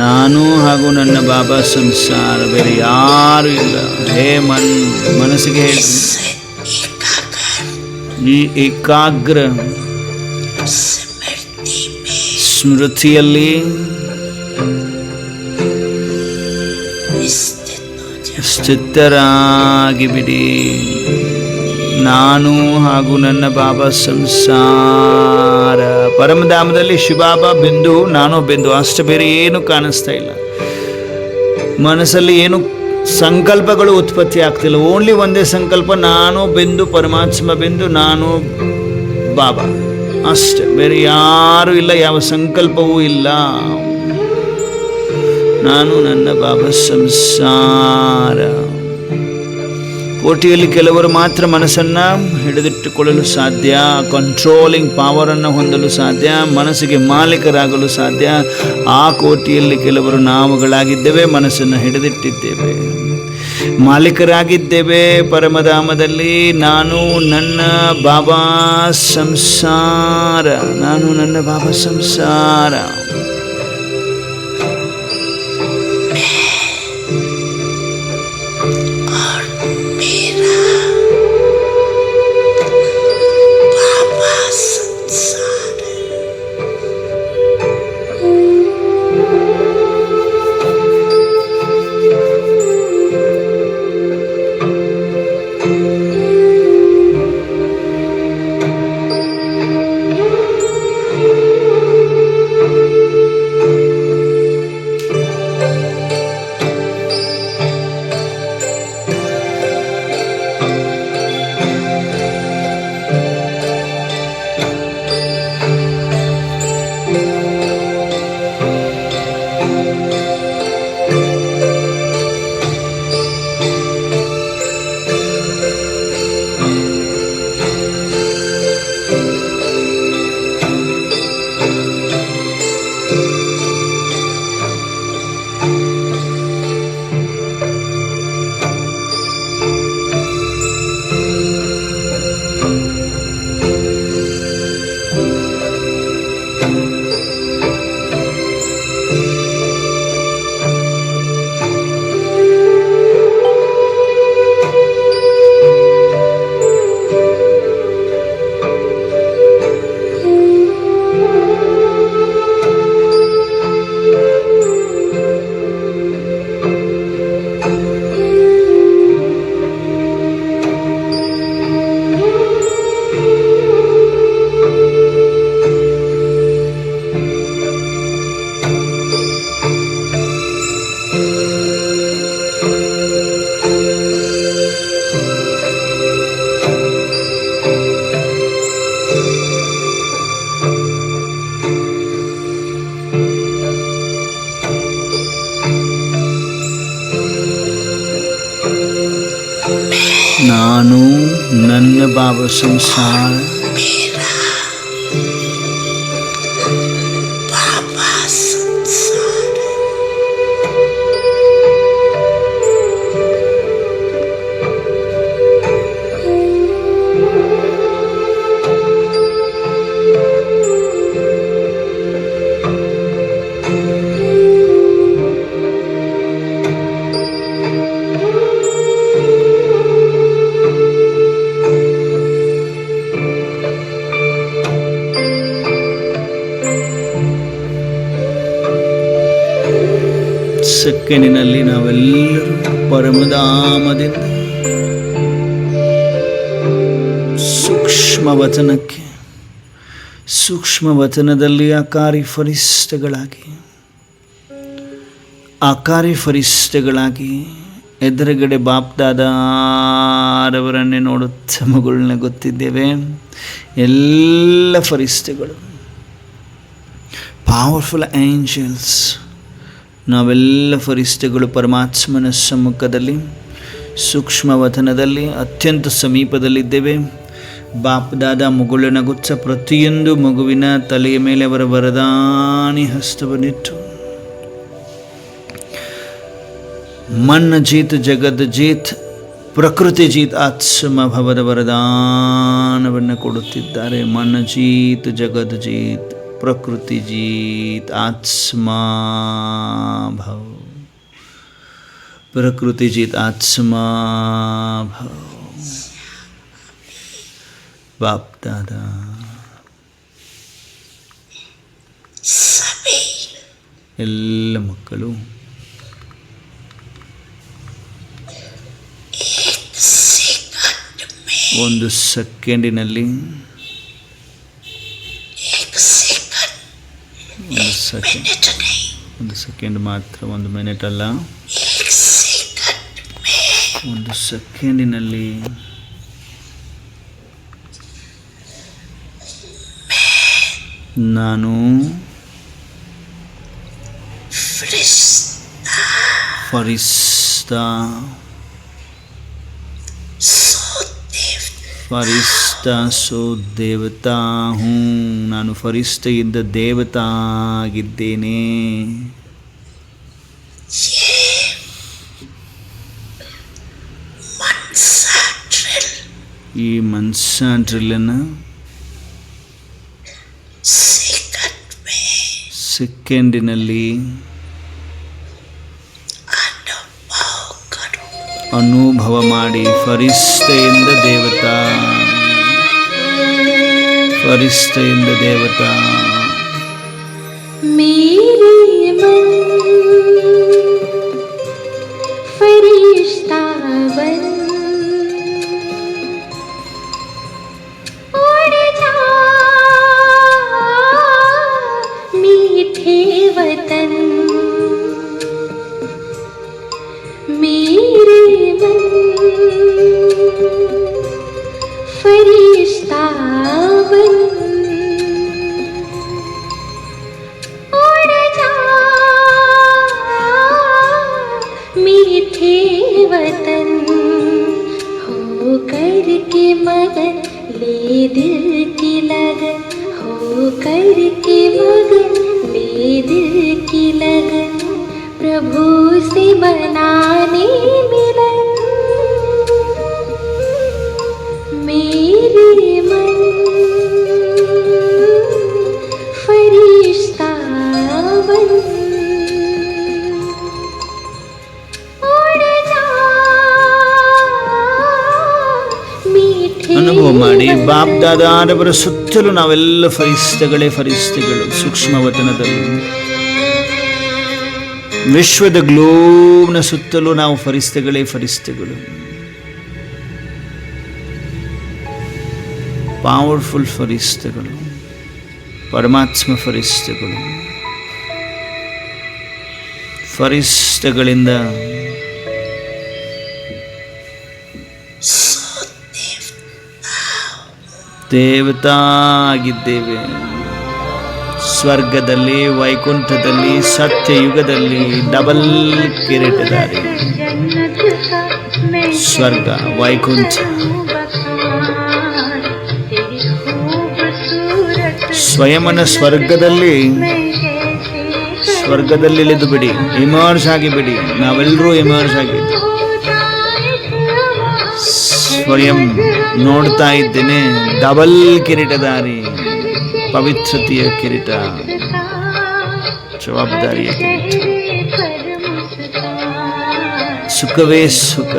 ನಾನು ಹಾಗೂ ನನ್ನ ಬಾಬಾ ಸಂಸಾರ, ಬೇರೆ ಯಾರು ಇಲ್ಲ. ಹೇ ಮನಸ್ಸಿಗೆ ಹೇಳಿ, ಈ ಏಕಾಗ್ರ ಸ್ಮೃತಿಯಲ್ಲಿ ಸ್ಥಿತರಾಗಿ ಬಿಡಿ. ನಾನು ಹಾಗೂ ನನ್ನ ಬಾಬಾ ಸಂಸಾರ. ಪರಮಧಾಮದಲ್ಲಿ ಶಿವಬಾಬಾ ಬಿಂದು, ನಾನು ಬಿಂದು, ಅಷ್ಟು, ಬೇರೆ ಏನು ಕಾಣಿಸ್ತಾ ಇಲ್ಲ. ಮನಸ್ಸಲ್ಲಿ ಏನು ಸಂಕಲ್ಪಗಳು ಉತ್ಪತ್ತಿ ಆಗ್ತಿಲ್ಲ. ಓನ್ಲಿ ಒಂದೇ ಸಂಕಲ್ಪ, ನಾನು ಬಿಂದು, ಪರಮಾತ್ಮ ಬಿಂದು, ನಾನು ಬಾಬಾ, ಅಷ್ಟೆ, ಬೇರೆ ಯಾರೂ ಇಲ್ಲ, ಯಾವ ಸಂಕಲ್ಪವೂ ಇಲ್ಲ. ನಾನು ನನ್ನ ಬಾಬಾ ಸಂಸಾರ. ಕೋಟಿಯಲ್ಲಿ ಕೆಲವರು ಮಾತ್ರ ಮನಸ್ಸನ್ನು ಹಿಡಿದಿಟ್ಟುಕೊಳ್ಳಲು ಸಾಧ್ಯ, ಕಂಟ್ರೋಲಿಂಗ್ ಪವರನ್ನು ಹೊಂದಲು ಸಾಧ್ಯ, ಮನಸ್ಸಿಗೆ ಮಾಲೀಕರಾಗಲು ಸಾಧ್ಯ. ಆ ಕೋಟಿಯಲ್ಲಿ ಕೆಲವರು ನಾವುಗಳಾಗಿದ್ದೇವೆ, ಮನಸ್ಸನ್ನು ಹಿಡಿದಿಟ್ಟಿದ್ದೇವೆ, ಮಾಲೀಕರಾಗಿದ್ದೇವೆ ಪರಮಧಾಮದಲ್ಲಿ. ನಾನು ನನ್ನ ಬಾಬಾ ಸಂಸಾರ, ನಾನು ನನ್ನ ಬಾಬಾ ಸಂಸಾರ. ನಾನು ನನ್ನ ಭಾವ ಸಂಸಾರ ಸೆಕೆಂಡಿನಲ್ಲಿ ನಾವೆಲ್ಲರೂ ಪರಮಧಾಮದಿಂದ ಸೂಕ್ಷ್ಮ ವಚನಕ್ಕೆ, ಸೂಕ್ಷ್ಮ ವಚನದಲ್ಲಿ ಆಕಾರಿ ಫರಿಷ್ಠೆಗಳಾಗಿ ಎದುರುಗಡೆ ಬಾಪ್ದಾದರವರನ್ನೇ ನೋಡುತ್ತ ಮಗಳನ್ನ ಗೊತ್ತಿದ್ದೇವೆ. ಎಲ್ಲ ಫರಿಷ್ಠೆಗಳು, ಪವರ್ಫುಲ್ ಏಂಜಲ್ಸ್, ನಾವೆಲ್ಲ ಫರಿಷ್ಠೆಗಳು ಪರಮಾತ್ಮನ ಸಮ್ಮುಖದಲ್ಲಿ ಸೂಕ್ಷ್ಮ ವತನದಲ್ಲಿ ಅತ್ಯಂತ ಸಮೀಪದಲ್ಲಿದ್ದೇವೆ. ಬಾಪ್ದಾದ ಮಗುಳನ ಗುಚ್ಚ ಪ್ರತಿಯೊಂದು ಮಗುವಿನ ತಲೆಯ ಮೇಲೆ ಅವರ ವರದಾನಿ ಹಸ್ತವನ್ನಿಟ್ಟು ಮನ್ನ ಜೀತ್ ಜಗದ್ ಜೀತ್ ಪ್ರಕೃತಿ ಜೀತ್ ಆತ್ಮಭವದ ವರದಾನವನ್ನು ಕೊಡುತ್ತಿದ್ದಾರೆ. ಮನ್ನ ಜೀತ್ ಜಗದ್ ಜೀತ್ ಪ್ರಕೃತಿ ಜೀತ್ ಆತ್ಮ ಭವ, ಪ್ರಕೃತಿ ಜೀತ್ ಆತ್ಮ ಭವ. ಬಾಪ್ ದಾದಾ ಎಲ್ಲ ಮಕ್ಕಳು ಒಂದು ಸೆಕೆಂಡಿನಲ್ಲಿ, ಒಂದು ಸೆಕೆಂಡ್ ಮಾತ್ರ, ಒಂದು ಮಿನಿಟ್ ಅಲ್ಲ, ಒಂದು ಸೆಕೆಂಡಿನಲ್ಲಿ ನಾನು ಫರಿಷ್ಠಾ ಸೋ ದೇವತಾ ಹೂँ, ನಾನು ಫರಿಷ್ಠೆಯಿಂದ ದೇವತಾ ಆಗಿದ್ದೇನೆ. ಈ ಮನ್ಸಾ ಡ್ರಿಲ್ಲನ್ನು ಸೆಕೆಂಡಿನಲ್ಲಿ ಅನುಭವ ಮಾಡಿ ಫರಿಷ್ಠೆಯಿಂದ ದೇವತಾ, ಫರಿಷ್ಠೆಯಿಂದ ದೇವತಾ. मेरे मन फरिश्ता बन उड़ जा मीठे वतन. मेरे मन फरिश्ता बन वतन हो करके मगन, ले दिल की लगन, हो करके मगन, ले दिल की लगन, प्रभु से बनाने मिलन. मेरे मन फरिश्ता बन ಅನುಭವ ಮಾಡಿ. ಬಾಪ್ ದಾದಾರವರ ಸುತ್ತಲೂ ನಾವೆಲ್ಲ ಫರಿಷ್ಠಗಳೇ, ಫರಿಷ್ಠೆಗಳು. ಸೂಕ್ಷ್ಮ ವತನದಲ್ಲಿ ವಿಶ್ವದ ಗ್ಲೋಬ್ನ ಸುತ್ತಲೂ ನಾವು ಫರಿಷ್ಠಗಳೇ, ಫರಿಷ್ಠೆಗಳು. ಪವರ್ಫುಲ್ ಫರಿಷ್ಠೆಗಳು, ಪರಮಾತ್ಮ ಫರಿಷ್ಠೆಗಳು. ಫರಿಷ್ಠಗಳಿಂದ ದೇವತಾ ಆಗಿದ್ದೇವೆ. ಸ್ವರ್ಗದಲ್ಲಿ, ವೈಕುಂಠದಲ್ಲಿ, ಸತ್ಯಯುಗದಲ್ಲಿ ಡಬಲ್ ಕಿರೀಟಧಾರಿ. ಸ್ವರ್ಗ, ವೈಕುಂಠ. ಸ್ವಯಂನ ಸ್ವರ್ಗದಲ್ಲಿ ಇಳಿದು ಬಿಡಿ, ಇಮರ್ಸ್ ಆಗಿ ಬಿಡಿ. ನಾವೆಲ್ಲರೂ ಇಮರ್ಸ್ ಆಗಿದ್ದು ಸ್ವಯಂ ನೋಡ್ತಾ ಇದ್ದೇನೆ. ಡಬಲ್ ಕಿರೀಟಧಾರಿ, ಪವಿತ್ರತೆಯ ಕಿರೀಟ, ಜವಾಬ್ದಾರಿಯ ಕಿರೀಟ. ಸುಖವೇ ಸುಖ,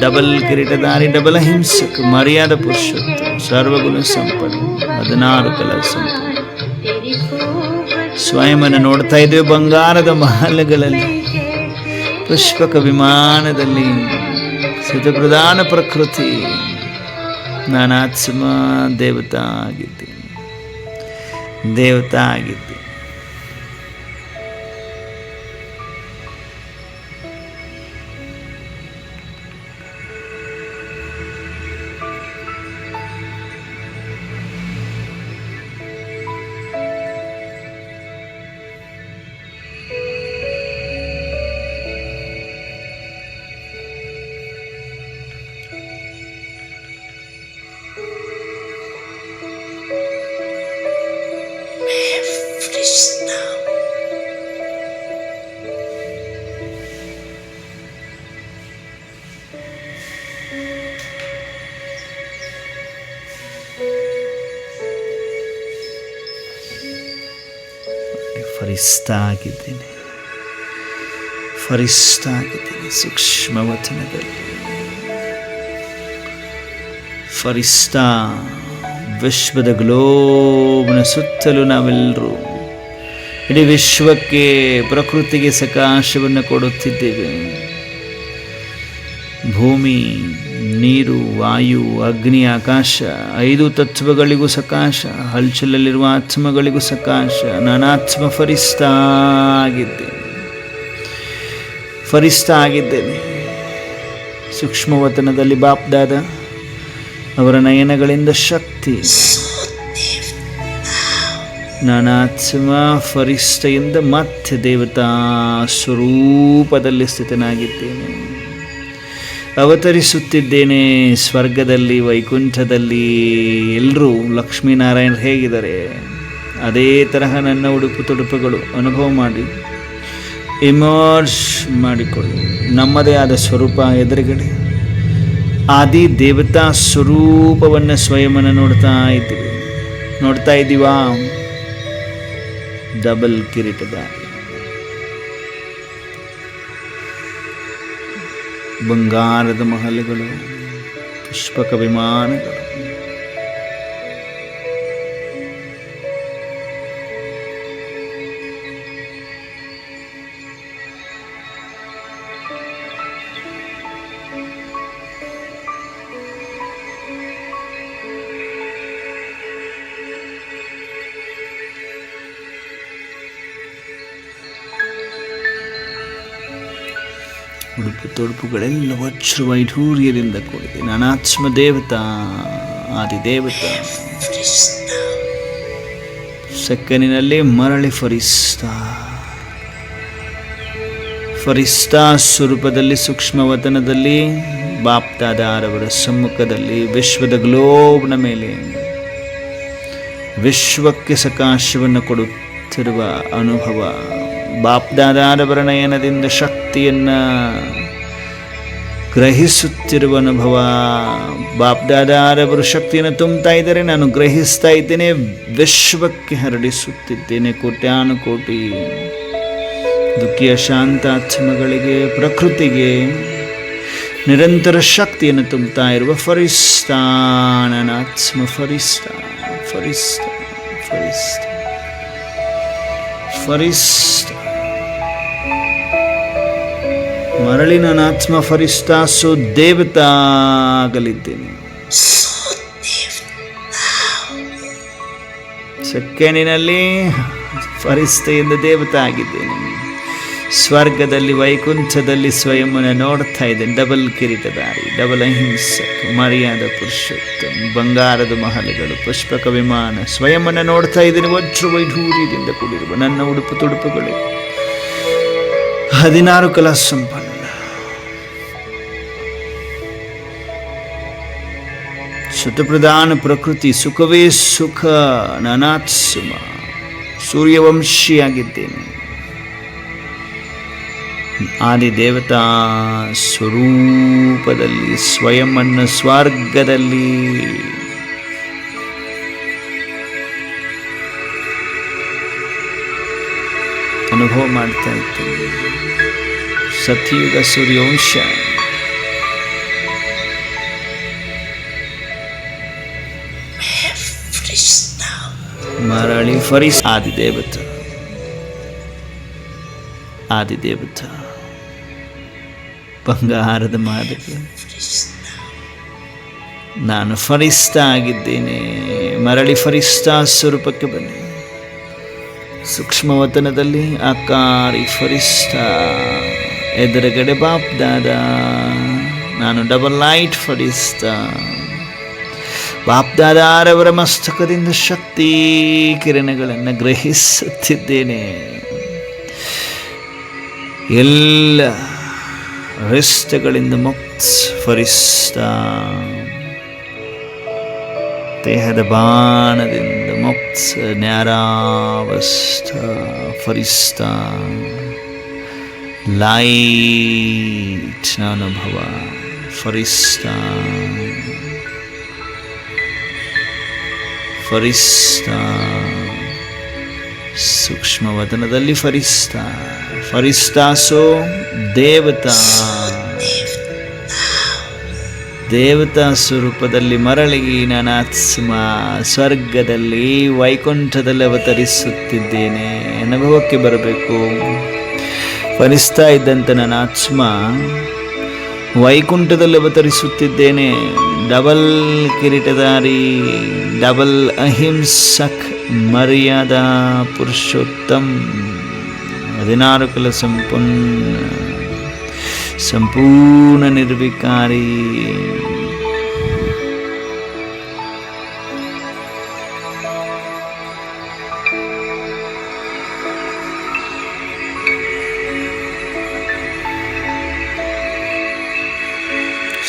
ಡಬಲ್ ಕಿರೀಟಧಾರಿ, ಡಬಲ್ ಹಿಂಸಕ, ಮರ್ಯಾದ ಪುರುಷೋತ್ತಮ, ಸರ್ವಗುಣ ಸಂಪನ್ನ, 16 ಕಲಾ ಸಂಪನ್ನ. ಸ್ವಯಂವನ್ನು ನೋಡ್ತಾ ಇದ್ದೇವೆ ಬಂಗಾರದ ಮಹಲಗಳಲ್ಲಿ, ಪುಷ್ಪಕ ವಿಮಾನದಲ್ಲಿ, ಸುಖಪ್ರಧಾನ ಪ್ರಕೃತಿ. ನಾನಾತ್ಮ ದೇವತಾ ಆಗಿದ್ದೀನಿ, ದೇವತಾ ಆಗಿದ್ದೀನಿ. ಫರಿಸ್ತಾ ಆಗಿದ್ದೇನೆ, ಫರಿಸ್ತಾ ಆಗಿದ್ದೇನೆ ಸೂಕ್ಷ್ಮ ವಚನದಲ್ಲಿ. ಫರಿಸ್ತಾ ವಿಶ್ವದ ಗ್ಲೋಬ್ನ ಸುತ್ತಲೂ ನಾವೆಲ್ಲರೂ ಇಡೀ ವಿಶ್ವಕ್ಕೆ, ಪ್ರಕೃತಿಗೆ ಸಕಾಶವನ್ನು ಕೊಡುತ್ತಿದ್ದೇವೆ. ಭೂಮಿ, ನೀರು, ವಾಯು, ಅಗ್ನಿ, ಆಕಾಶ, 5 ತತ್ವಗಳಿಗೂ ಸಕಾಶ, ಹಲ್ಚಲಲ್ಲಿರುವ ಆತ್ಮಗಳಿಗೂ ಸಕಾಶ. ನಾನಾತ್ಮ ಫರಿಸ್ತಾ ಆಗಿದ್ದೇನೆ, ಫರಿಸ್ತಾ ಆಗಿದ್ದೇನೆ. ಸೂಕ್ಷ್ಮವತನದಲ್ಲಿ ಬಾಪ್ದಾದ ಅವರ ನಯನಗಳಿಂದ ಶಕ್ತಿ. ನಾನಾತ್ಮ ಫರಿಸ್ತೆಯಿಂದ ಮತ್ತೆ ದೇವತಾ ಸ್ವರೂಪದಲ್ಲಿ ಸ್ಥಿತನಾಗಿದ್ದೇನೆ. ಅವತರಿಸುತ್ತಿದ್ದೇನೆ ಸ್ವರ್ಗದಲ್ಲಿ, ವೈಕುಂಠದಲ್ಲಿ. ಎಲ್ಲರೂ ಲಕ್ಷ್ಮೀನಾರಾಯಣರು ಹೇಗಿದ್ದಾರೆ ಅದೇ ತರಹ ನನ್ನ ಉಡುಪು ತೊಡುಪುಗಳು ಅನುಭವ ಮಾಡಿ, ಇಮರ್ಸ್ ಮಾಡಿಕೊಳ್ಳಿ. ನಮ್ಮದೇ ಆದ ಸ್ವರೂಪ ಎದುರುಗಡೆ, ಆದಿ ದೇವತಾ ಸ್ವರೂಪವನ್ನು ಸ್ವಯಂವನ್ನು ನೋಡ್ತಾ ಇದ್ದೀವಾ? ಡಬಲ್ ಕಿರೀಟಧಾರಿ, ಬಂಗಾರದ ಮಹಲುಗಳು, ಪುಷ್ಪಕ ವಿಮಾನಗಳು. ಉಡುಪು ತೊಡುಪುಗಳೆಲ್ಲ ವಜ್ರ ವೈಢೂರ್ಯದಿಂದ ಕೂಡಿದೆ. ನಾನಾತ್ಮ ದೇವತಾ, ಆದಿದೇವತಾ. ಸೆಕೆಂಡಿನಲ್ಲಿ ಮರಳಿ ಫರಿಸ್ತಾ ಸ್ವರೂಪದಲ್ಲಿ, ಸೂಕ್ಷ್ಮವತನದಲ್ಲಿ, ಬಾಪ್ದಾದಾರವರ ಸಮ್ಮುಖದಲ್ಲಿ, ವಿಶ್ವದ ಗ್ಲೋಬ್ನ ಮೇಲೆ ವಿಶ್ವಕ್ಕೆ ಸಕಾಶವನ್ನು ಕೊಡುತ್ತಿರುವ ಅನುಭವ. ಬಾಪ್ದಾದಾರವರ ನಯನದಿಂದ ಶಕ್ತಿಯನ್ನು ಗ್ರಹಿಸುತ್ತಿರುವ ಅನುಭವ. ಬಾಪ್ದಾದಾರವರು ಶಕ್ತಿಯನ್ನು ತುಂಬುತ್ತಾ ಇದ್ದಾರೆ, ನಾನು ಗ್ರಹಿಸ್ತಾ ಇದ್ದೇನೆ, ವಿಶ್ವಕ್ಕೆ ಹರಡಿಸುತ್ತಿದ್ದೇನೆ. ಕೋಟ್ಯಾನುಕೋಟಿ ದುಃಖಿಯ ಶಾಂತಾತ್ಮಗಳಿಗೆ, ಪ್ರಕೃತಿಗೆ ನಿರಂತರ ಶಕ್ತಿಯನ್ನು ತುಂಬುತ್ತಾ ಇರುವ ಫರಿಸ್ತಾ, ನಾನಾತ್ಮ ಫರಿಸ್ತಾ, ಫರಿಸ್ತಾ, ಫರಿಸ್ತಾ, ಫರಿಸ್ತಾ. ಮರಳಿ ನಾನಾತ್ಮ ಫರಿಸ್ತಾ ದೇವತಾ ಆಗಲಿದ್ದೇನೆ. ಸೆಕೆಂಡಿನಲ್ಲಿ ಫರಿಸ್ತೆಯಿಂದ ದೇವತಾ ಆಗಿದ್ದೇನೆ. ಸ್ವರ್ಗದಲ್ಲಿ, ವೈಕುಂಠದಲ್ಲಿ ಸ್ವಯಂವನ್ನು ನೋಡ್ತಾ ಇದ್ದೇನೆ. ಡಬಲ್ ಕಿರೀಟಧಾರಿ, ಡಬಲ್ ಅಹಿಂಸಕ, ಮರ್ಯಾದ ಪುರುಷೋತ್ತಮ, ಬಂಗಾರದ ಮಹಲುಗಳು, ಪುಷ್ಪಕ ವಿಮಾನ. ಸ್ವಯಂವನ್ನು ನೋಡ್ತಾ ಇದ್ದೇನೆ. ವಜ್ರ ವೈಢೂರ್ಯದಿಂದ ಕೂಡಿರುವ ನನ್ನ ಉಡುಪು ತೊಡುಪುಗಳು 16 ಕಲಾ ಸಂಪನ್ನ. ಶತಪ್ರಧಾನ ಪ್ರಕೃತಿ, ಸುಖವೇ ಸುಖ, ನಾನಾತ್ಸಮ, ಸೂರ್ಯವಂಶಿಯಾಗಿದ್ದೇನೆ. ಆದಿದೇವತಾ ಸ್ವರೂಪದಲ್ಲಿ ಸ್ವಯಂ ಅನ್ನ ಸ್ವರ್ಗದಲ್ಲಿ ಅನುಭವ ಮಾಡ್ತಾ ಇದ್ದೇನೆ. ಸತ್ಯುಗ ಸೂರ್ಯವಂಶ, ಮರಳಿ ಫರಿಸ್ ಆದಿದೇವತ, ಆದಿದೇವತ ಬಂಗಾರದ ಮಾದಕ. ನಾನು ಫರಿಸ್ತಾ ಆಗಿದ್ದೇನೆ. ಮರಳಿ ಫರಿಸ್ತಾ ಸ್ವರೂಪಕ್ಕೆ ಬನ್ನಿ. ಸೂಕ್ಷ್ಮವತನದಲ್ಲಿ ಆಕಾರಿ ಫರಿಸ್ತಾ, ಎದುರುಗಡೆ ಬಾಪ್ ದಾದ. ನಾನು ಡಬಲ್ ಲೈಟ್ ಫರಿಸ್ತಾ, ಬಾಪ್ ದಾದಾರವರ ಮಸ್ತಕದಿಂದ ಶಕ್ತಿ ಕಿರಣಗಳನ್ನು ಗ್ರಹಿಸುತ್ತಿದ್ದೇನೆ. ಎಲ್ಲ ರಿಷ್ಟಗಳಿಂದ ಮುಕ್ತ ಫರಿಸ್ತಾ, ದೇಹದ ಬಾಣದಿಂದ ಮುಕ್ತ ನ್ಯಾರಾವಸ್ಥ ಫರಿಸ್ತಾ, ಲೈಟ್ ಅನುಭವ ಫರಿಸ್ತಾ ಫರಿಸ್ತಾ, ಸೂಕ್ಷ್ಮವತನದಲ್ಲಿ ಫರಿಸ್ತಾ, ಫರಿಸ್ತಾಸೋ ದೇವತಾ, ದೇವತಾ ಸ್ವರೂಪದಲ್ಲಿ ಮರಳಿ ನಾನಾತ್ಮ ಸ್ವರ್ಗದಲ್ಲಿ ವೈಕುಂಠದಲ್ಲಿ ಅವತರಿಸುತ್ತಿದ್ದೇನೆ. ಅನುಭವಕ್ಕೆ ಬರಬೇಕು. ಫರಿಸ್ತಾ ಇದ್ದಂಥ ನನ್ನ ಆತ್ಮ ವೈಕುಂಠದಲ್ಲಿ ಅವತರಿಸುತ್ತಿದ್ದೇನೆ. ಡಬಲ್ ಕಿರೀಟಧಾರಿ, ಡಬಲ್ ಅಹಿಂಸಕ್, ಮರ್ಯಾದಾ ಪುರುಷೋತ್ತಮ್, 16 ಕಲ ಸಂಪೂರ್ಣ ನಿರ್ವಿಕಾರಿ.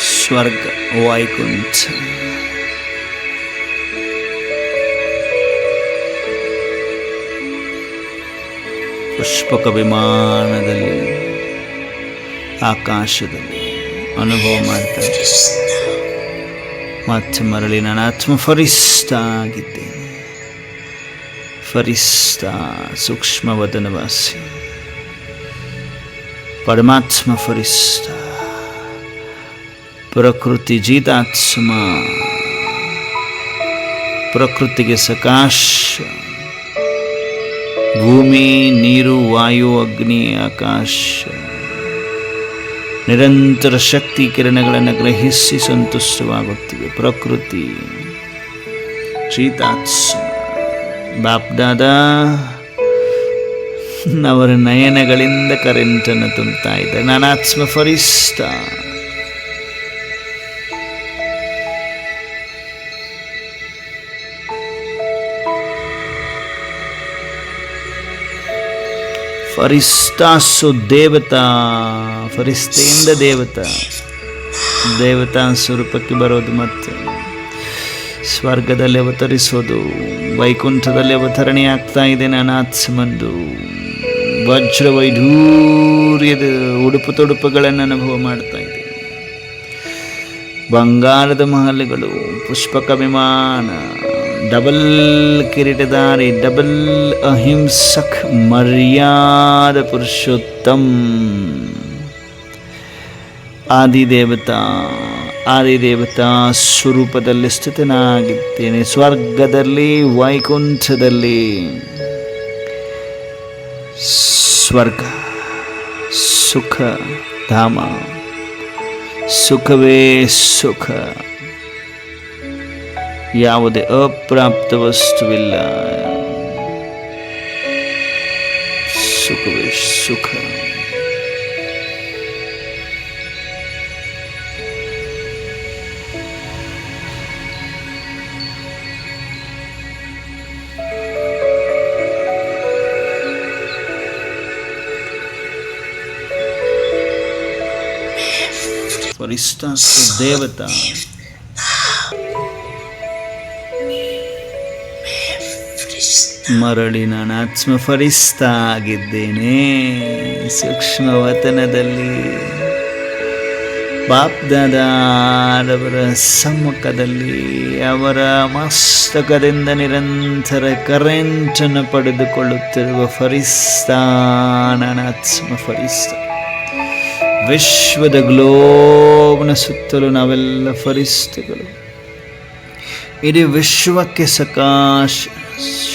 ಸ್ವರ್ಗ ವೈಕುಂಠ, ಪುಷ್ಪಕ ವಿಮಾನದಲ್ಲಿ ಆಕಾಶದಲ್ಲಿ ಅನುಭವ ಮಾಡ್ತಾರೆ. ಮತ್ತೆ ಮರಳಿ ನನ್ನ ಆತ್ಮ ಫರಿಸ್ತಾ ಆಗಿದ್ದೇನೆ. ಫರಿಸ್ತಾ ಸೂಕ್ಷ್ಮವದನವಾಸಿ ಪರಮಾತ್ಮ ಫರಿಸ್ತಾ, ಪ್ರಕೃತಿ ಜೀತಾತ್ಮ, ಪ್ರಕೃತಿಗೆ ಸಕಾಶ, ಭೂಮಿ, ನೀರು, ವಾಯು, ಅಗ್ನಿ, ಆಕಾಶ ನಿರಂತರ ಶಕ್ತಿ ಕಿರಣಗಳನ್ನು ಗ್ರಹಿಸಿ ಸಂತುಷ್ಟವಾಗುತ್ತಿವೆ. ಪ್ರಕೃತಿ ಚೀತಾತ್ಮ ಬಾಪ್ದಾದ ಅವರ ನಯನಗಳಿಂದ ಕರೆಂಟನ್ನು ತುಂಬುತ್ತಾ ಇದ್ದಾರೆ. ನಾನಾತ್ಮ ಫರಿಸ್ತಾ, ಫರಿಸ್ತಾಸು ದೇವತಾ, ಫರಿಸ್ತೆಯಿಂದ ದೇವತಾ, ದೇವತಾ ಸ್ವರೂಪಕ್ಕೆ ಬರೋದು, ಮತ್ತು ಸ್ವರ್ಗದಲ್ಲಿ ಅವತರಿಸೋದು, ವೈಕುಂಠದಲ್ಲಿ ಅವತರಣೆ ಆಗ್ತಾ ಇದೆ. ನಾನಾತ್ಮಂದು ವಜ್ರ ವೈಢೂರ್ಯದ ಉಡುಪು ತೊಡುಪುಗಳನ್ನು ಅನುಭವ ಮಾಡ್ತಾ ಇದೆ. ಬಂಗಾರದ ಮಹಲ್ಗಳು, ಪುಷ್ಪಕ ವಿಮಾನ, ಡಬಲ್ ಕಿರೀಟಧಾರಿ, ಡಬಲ್ ಅಹಿಂಸಕ್, ಮರ್ಯಾದ ಪುರುಷೋತ್ತಮ್, ಆದಿದೇವತಾ, ಆದಿದೇವತಾ ಸ್ವರೂಪದಲ್ಲಿ ಸ್ಥಿತನಾಗಿದ್ದೇನೆ. ಸ್ವರ್ಗದಲ್ಲಿ, ವೈಕುಂಠದಲ್ಲಿ. ಸ್ವರ್ಗ ಸುಖ ಧಾಮ, ಸುಖವೇ ಸುಖ, ಯಾವುದೇ ಅಪ್ರಾಪ್ತ ವಸ್ತುವಿಲ್ಲ. ಸುಖವೇ ಸುಖ. ಫರಿಸ್ತಾ ದೇವತಾ ಮರಳಿ ನಾನು ಆತ್ಮ ಫರಿಸ್ತಾ ಆಗಿದ್ದೇನೆ. ಸೂಕ್ಷ್ಮವತನದಲ್ಲಿ ಬಾಪ್ದಾದಾರವರ ಸಮ್ಮುಖದಲ್ಲಿ ಅವರ ಮಸ್ತಕದಿಂದ ನಿರಂತರ ಕರೆಂಟನ್ನು ಪಡೆದುಕೊಳ್ಳುತ್ತಿರುವ ಫರಿಸ್ತಾ, ನಾನು ಆತ್ಮ ಫರಿಸ್ತಾ. ವಿಶ್ವದ ಗ್ಲೋಬ್ನ ಸುತ್ತಲೂ ನಾವೆಲ್ಲ ಫರಿಸ್ತಗಳು. ಇಡೀ ವಿಶ್ವಕ್ಕೆ ಸಕಾಶ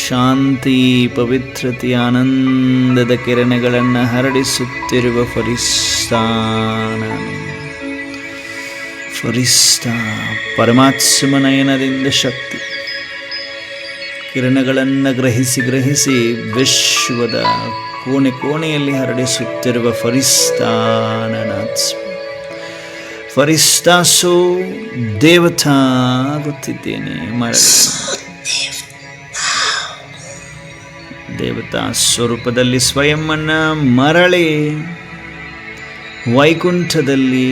ಶಾಂತಿ, ಪವಿತ್ರತೆ, ಆನಂದದ ಕಿರಣಗಳನ್ನು ಹರಡಿಸುತ್ತಿರುವ ಫರಿಸ್ತಾ ನಾನು. ಫರಿಸ್ತಾ ಪರಮಾತ್ಮ ನಯನದಿಂದ ಶಕ್ತಿ ಕಿರಣಗಳನ್ನು ಗ್ರಹಿಸಿ ಗ್ರಹಿಸಿ ವಿಶ್ವದ ಕೋಣೆ ಕೋಣೆಯಲ್ಲಿ ಹರಡಿಸುತ್ತಿರುವ ಫರಿಸ್ತಾ ನಾನಾತ್ಮ. ಫರಿಸ್ತಾಸು ದೇವತಾ ಆಗುತ್ತಿದ್ದೇನೆ. ಮರಳಿ ದೇವತಾ ಸ್ವರೂಪದಲ್ಲಿ ಸ್ವಯಂವನ್ನು ಮರಳಿ ವೈಕುಂಠದಲ್ಲಿ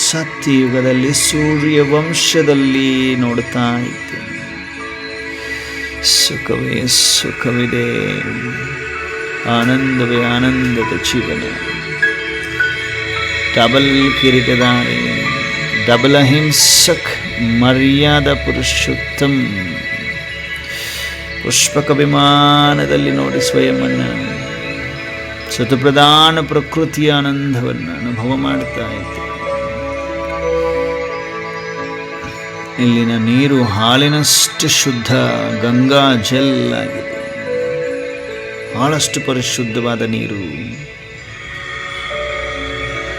ಸತ್ಯಯುಗದಲ್ಲಿ ಸೂರ್ಯವಂಶದಲ್ಲಿ ನೋಡ್ತಾ ಇದ್ದೇನೆ. ಸುಖವೇ ಸುಖವಿದೆ, ಆನಂದವೇ ಆನಂದದ ಜೀವನ. ಡಬಲ್ ಕಿರೀಟಧಾರಿ, ಡಬಲ್ ಅಹಿಂಸಕ್, ಮರ್ಯಾದಾ ಪುರುಷೋತ್ತಮ, ಪುಷ್ಪಕ ವಿಮಾನದಲ್ಲಿ ನೋಡಿ ಸ್ವಯಂವನ್ನು ಸತಪ್ರಧಾನ ಪ್ರಕೃತಿಯ ಆನಂದವನ್ನು ಅನುಭವ ಮಾಡ್ತಾ ಇದ್ದೆ. ಇಲ್ಲಿನ ನೀರು ಹಾಲಿನಷ್ಟು ಶುದ್ಧ, ಗಂಗಾ ಜಲ್ ಆಗಿದೆ. ಬಹಳಷ್ಟು ಪರಿಶುದ್ಧವಾದ ನೀರು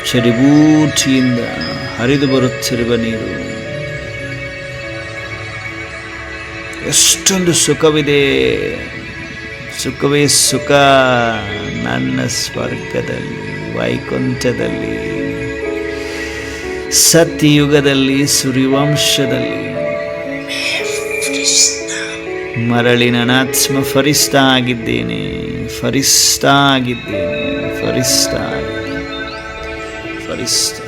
ಚರಿಬೂಟಿಯಿಂದ ಹರಿದು ಬರುತ್ತಿರುವ ನೀರು. ಎಷ್ಟೊಂದು ಸುಖವಿದೆ, ಸುಖವೇ ಸುಖ ನನ್ನ ಸ್ವರ್ಗದಲ್ಲಿ, ವೈಕುಂಠದಲ್ಲಿ, ಸತ್ಯಯುಗದಲ್ಲಿ, ಸೂರ್ಯವಂಶದಲ್ಲಿ. ಮರಳಿ ನಾನಾತ್ಮ ಫರಿಸ್ತಾ ಆಗಿದ್ದೇನೆ, ಫರಿಸ್ತಾ ಆಗಿದ್ದೇನೆ, ಫರಿಸ್ತಾ ಆಗಿದ್ದೇನೆ, ಫರಿಸ್ತಾ.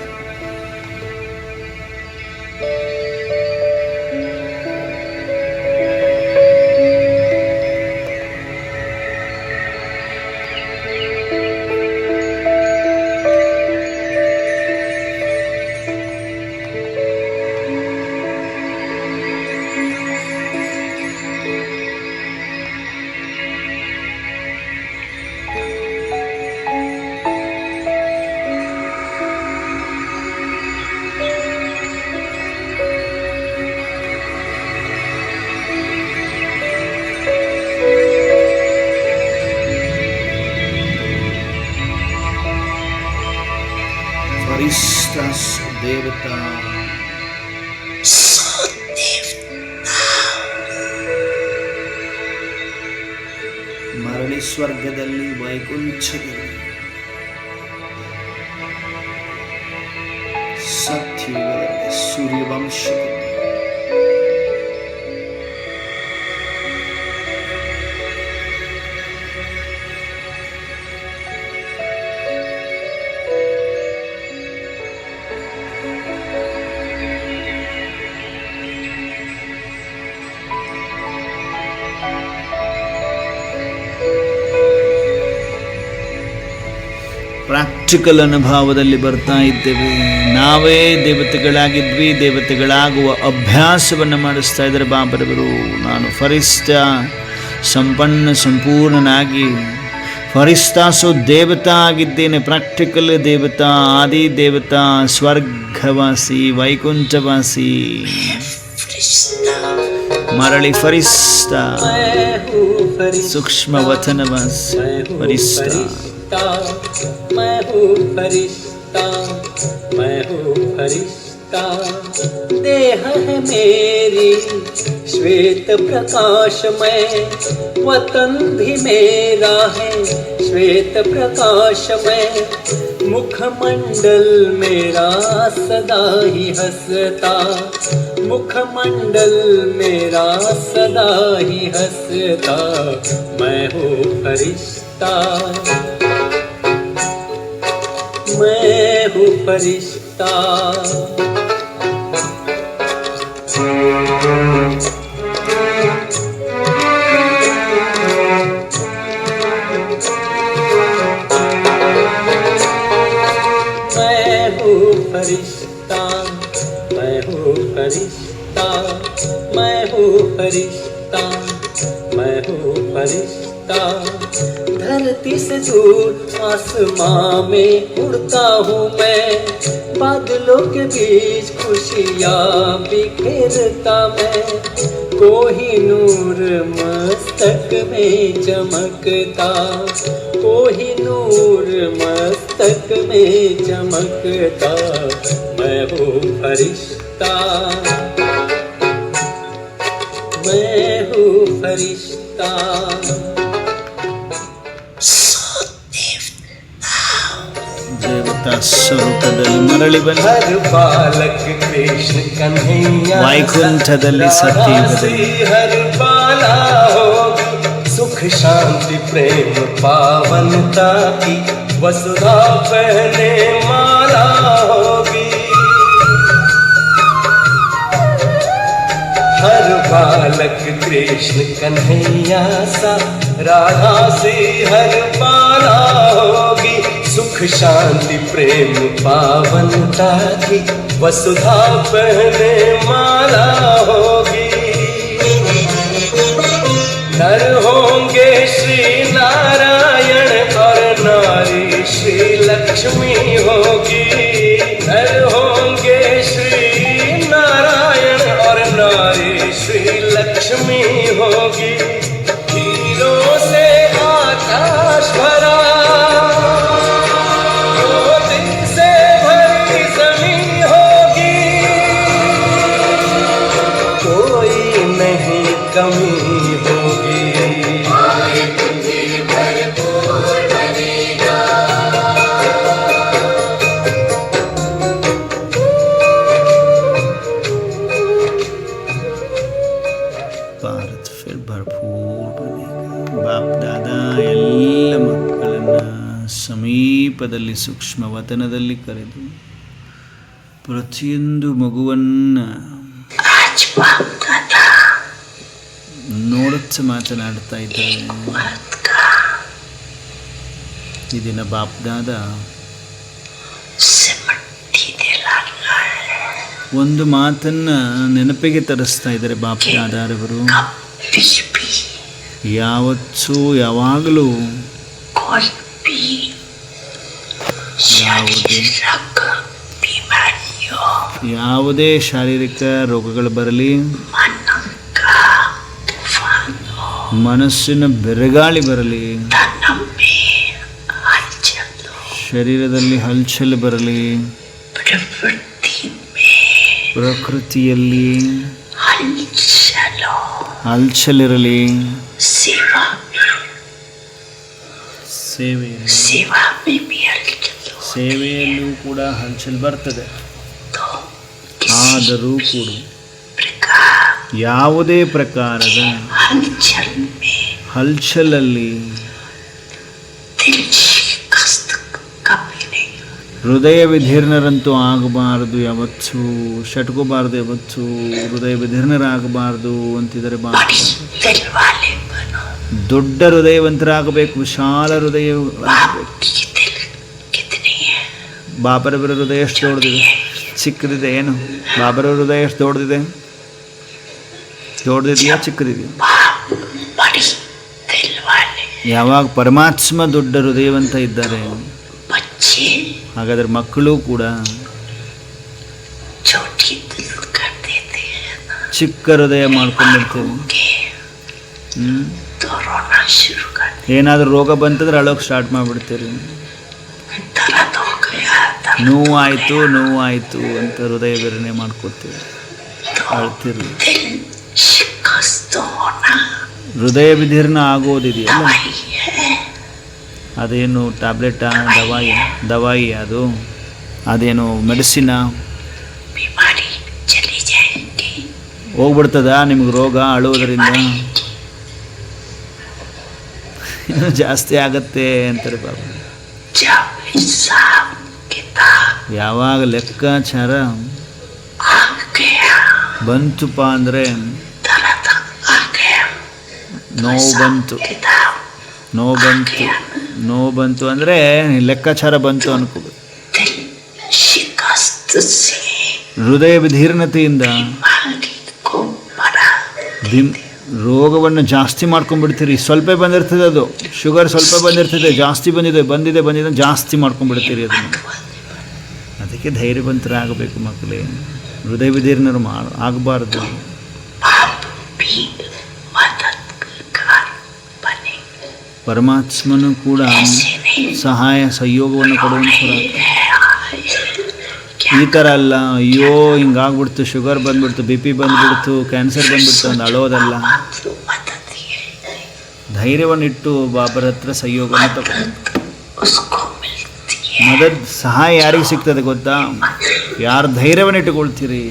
ದೇವತಾ ಮರಳಿ ಸ್ವರ್ಗದಲ್ಲಿ, ವೈಕುಂಠದಲ್ಲಿ, ಸತ್ಯಯುಗದಲ್ಲಿ, ಸೂರ್ಯವಂಶದಲ್ಲಿ. ಪ್ರಾಕ್ಟಿಕಲ್ ಅನುಭವದಲ್ಲಿ ಬರ್ತಾ ಇದ್ದೇವೆ. ನಾವೇ ದೇವತೆಗಳಾಗಿದ್ವಿ, ದೇವತೆಗಳಾಗುವ ಅಭ್ಯಾಸವನ್ನು ಮಾಡಿಸ್ತಾ ಇದ್ದಾರೆ ಬಾಬರವರು. ನಾನು ಫರಿಸ್ತಾ ಸಂಪೂರ್ಣನಾಗಿ ಫರಿಸ್ತಾಸು ದೇವತಾ ಆಗಿದ್ದೇನೆ. ಪ್ರಾಕ್ಟಿಕಲ್ ದೇವತಾ, ಆದಿ ದೇವತಾ, ಸ್ವರ್ಗವಾಸಿ, ವೈಕುಂಠವಾಸಿ. ಮರಳಿ ಫರಿಸ್ತಾ, ಸೂಕ್ಷ್ಮ ವತನವಾಸಿ, ಫರಿಸ್ತಾ. मैं हूँ फरिश्ता, मैं हूँ फरिश्ता। देह है मेरी श्वेत प्रकाशमय, वतन भी मेरा है श्वेत प्रकाशमय। मुखमंडल मेरा सदा ही हंसता, मुखमंडल मेरा सदा ही हंसता। मैं हूँ फरिश्ता, मैं हूँ फरिश्ता। फरिश्ता मैं हूँ फरिश्ता मैं हूँ फरिश्ता धरती से दूर आसमां में उड़ता हूँ मैं बादलों के बीच खुशियाँ बिखेरता मैं कोहिनूर मस्तक में चमकता कोहिनूर मस्तक में चमकता मैं हूँ फरिश्ता मैं हूँ फरिश्ता ದೇವತಾ ಸ್ವರೂಪದಲ್ಲಿ ಮರಳಿ ಬಂದ हर बालक कृष्ण कन्हैया ವೈಕುಂಠದಲ್ಲಿ ಸತ್ಯಯುಗದಲ್ಲಿ हर बाला होगी सुख शांति प्रेम पावनता की वसुधा पहने माला होगी हर बालक कृष्ण कन्हैया सा राधा से हर बाला होगी सुख शांति प्रेम पावनता की वसुधा पहने माला होगी नर होंगे श्री नारायण और नारी श्री लक्ष्मी होगी नर होंगे श्री नारायण और नारी श्री लक्ष्मी होगी हीरों से आकाश भरा मोती से भरी जमीन होगी कोई नहीं कमी होगी ಭಾರತ್ ಫಿರ್ ಭರ್ಪೂರ್ ಬನೇಗಾ. ಬಾಪ್ ದಾದಾ ಎಲ್ಲ ಮಕ್ಕಳನ್ನು ಸಮೀಪದಲ್ಲಿ ಸೂಕ್ಷ್ಮ ವತನದಲ್ಲಿ ಕರೆದು ಪ್ರತಿಯೊಂದು ಮಗುವನ್ನು ನೋಡುತ್ತಾ ಮಾತನಾಡ್ತಾ ಇದ್ದಾರೆ. ಈ ದಿನ ಬಾಪ್ ದಾದಾ ಒಂದು ಮಾತನ್ನ ನೆನಪಿಗೆ ತರಿಸ್ತಾ ಇದ್ದಾರೆ. ಬಾಪ್ ದಾದಾರವರು ಯಾವತ್ತೂ ಯಾವಾಗಲೂ ಯಾವುದೇ ಶಾರೀರಿಕ ರೋಗಗಳು ಬರಲಿ, ಮನಸ್ಸಿನ ಬೆರಗಾಳಿ ಬರಲಿ, ಶರೀರದಲ್ಲಿ ಹಲ್ಚಲ್ ಬರಲಿ, ಪ್ರಕೃತಿಯಲ್ಲಿ ಹಲ್ಚಲಿರಲಿ, ಸೇವೆಯಲ್ಲೂ ಕೂಡ ಹಲ್ಚಲ್ ಬರ್ತದೆ. ಆದರೂ ಕೂಡ ಯಾವುದೇ ಪ್ರಕಾರದ ಹಲ್ಚಲಲ್ಲಿ ಹೃದಯ ವಿಧೀರ್ಣರಂತೂ ಆಗಬಾರದು, ಯಾವತ್ತೂ ಶಟ್ಕೋಬಾರ್ದು, ಯಾವತ್ತೂ ಹೃದಯ ವಿಧೀರ್ಣರಾಗಬಾರ್ದು ಅಂತಿದ್ದಾರೆ. ದೊಡ್ಡ ಹೃದಯವಂತರಾಗಬೇಕು, ವಿಶಾಲ ಹೃದಯ. ಬಾಬರವರ ಹೃದಯ ಎಷ್ಟು ದೊಡ್ಡದಿದೆ, ಚಿಕ್ಕದಿದೆ ಏನು? ಬಾಬರವರ ಹೃದಯ ಎಷ್ಟು ದೊಡ್ಡದಿದೆ, ದೊಡ್ಡದಿದೆಯಾ ಚಿಕ್ಕದಿದೆಯಾ? ಯಾವಾಗ ಪರಮಾತ್ಮ ದೊಡ್ಡ ಹೃದಯವಂತ ಇದ್ದಾರೆ, ಹಾಗಾದರೆ ಮಕ್ಕಳು ಕೂಡ ಚಿಕ್ಕ ಹೃದಯ ಮಾಡ್ಕೊಂಡಿರ್ತೇವೆ. ಏನಾದರೂ ರೋಗ ಬಂತಂದ್ರೆ ಅಳೋಕೆ ಸ್ಟಾರ್ಟ್ ಮಾಡಿಬಿಡ್ತೀರಿ. ನೋವಾಯಿತು ನೋವಾಯಿತು ಅಂತ ಹೃದಯ ವಿರಣೆ ಮಾಡ್ಕೊತೀವಿ, ಅಳ್ತೀರಿ. ಹೃದಯ ವಿಧೀರ್ಣ ಆಗೋದಿದೆಯಲ್ಲ, ಅದೇನು ಟ್ಯಾಬ್ಲೆಟಾ, ದವಾಯಿ ಅದು, ಅದೇನು ಮೆಡಿಸಿನಾ? ಹೋಗ್ಬಿಡ್ತದ ನಿಮ್ಗೆ ರೋಗ ಅಳುವುದರಿಂದ? ಇನ್ನೂ ಜಾಸ್ತಿ ಆಗತ್ತೆ ಅಂತಾರೆ ಬಾಬಾ. ಯಾವಾಗ ಲೆಕ್ಕಾಚಾರ ಬಂತುಪ್ಪ ಅಂದರೆ ನೋವು ಬಂತು ಅಂದರೆ ಲೆಕ್ಕಾಚಾರ ಬಂತು ಅನ್ಕೋಬೇಕು. ಹೃದಯ ವಿಧೀರ್ಣತೆಯಿಂದ ರೋಗವನ್ನು ಜಾಸ್ತಿ ಮಾಡ್ಕೊಂಡ್ಬಿಡ್ತೀರಿ. ಸ್ವಲ್ಪ ಬಂದಿರ್ತದೆ, ಅದು ಶುಗರ್ ಸ್ವಲ್ಪ ಬಂದಿರ್ತದೆ, ಜಾಸ್ತಿ ಬಂದಿದೆ ಜಾಸ್ತಿ ಮಾಡ್ಕೊಂಡ್ಬಿಡ್ತೀರಿ ಅದನ್ನು. ಅದಕ್ಕೆ ಧೈರ್ಯವಂತರಾಗಬೇಕು ಮಕ್ಕಳೇ, ಹೃದಯ ವಿಧೀರ್ಣರು ಆಗಬಾರ್ದು. ಪರಮಾತ್ಮನು ಕೂಡ ಸಹಾಯ ಸಹಯೋಗವನ್ನು ಕೊಡುವಂಥರ. ಈ ಥರ ಅಲ್ಲ, ಅಯ್ಯೋ ಹಿಂಗಾಗ್ಬಿಡ್ತು, ಶುಗರ್ ಬಂದ್ಬಿಡ್ತು, BP ಬಂದ್ಬಿಡ್ತು, ಕ್ಯಾನ್ಸರ್ ಬಂದ್ಬಿಡ್ತು ಅಂತ ಅಳೋದಲ್ಲ. ಧೈರ್ಯವನ್ನಿಟ್ಟು ಬಾಬರ ಹತ್ರ ಸಹಯೋಗವನ್ನು ತಗೊಂಡು ಮದದ್ ಸಹಾಯ ಯಾರಿಗೆ ಸಿಗ್ತದೆ ಗೊತ್ತಾ? ಯಾರು ಧೈರ್ಯವನ್ನು ಇಟ್ಟುಕೊಳ್ತೀರಿ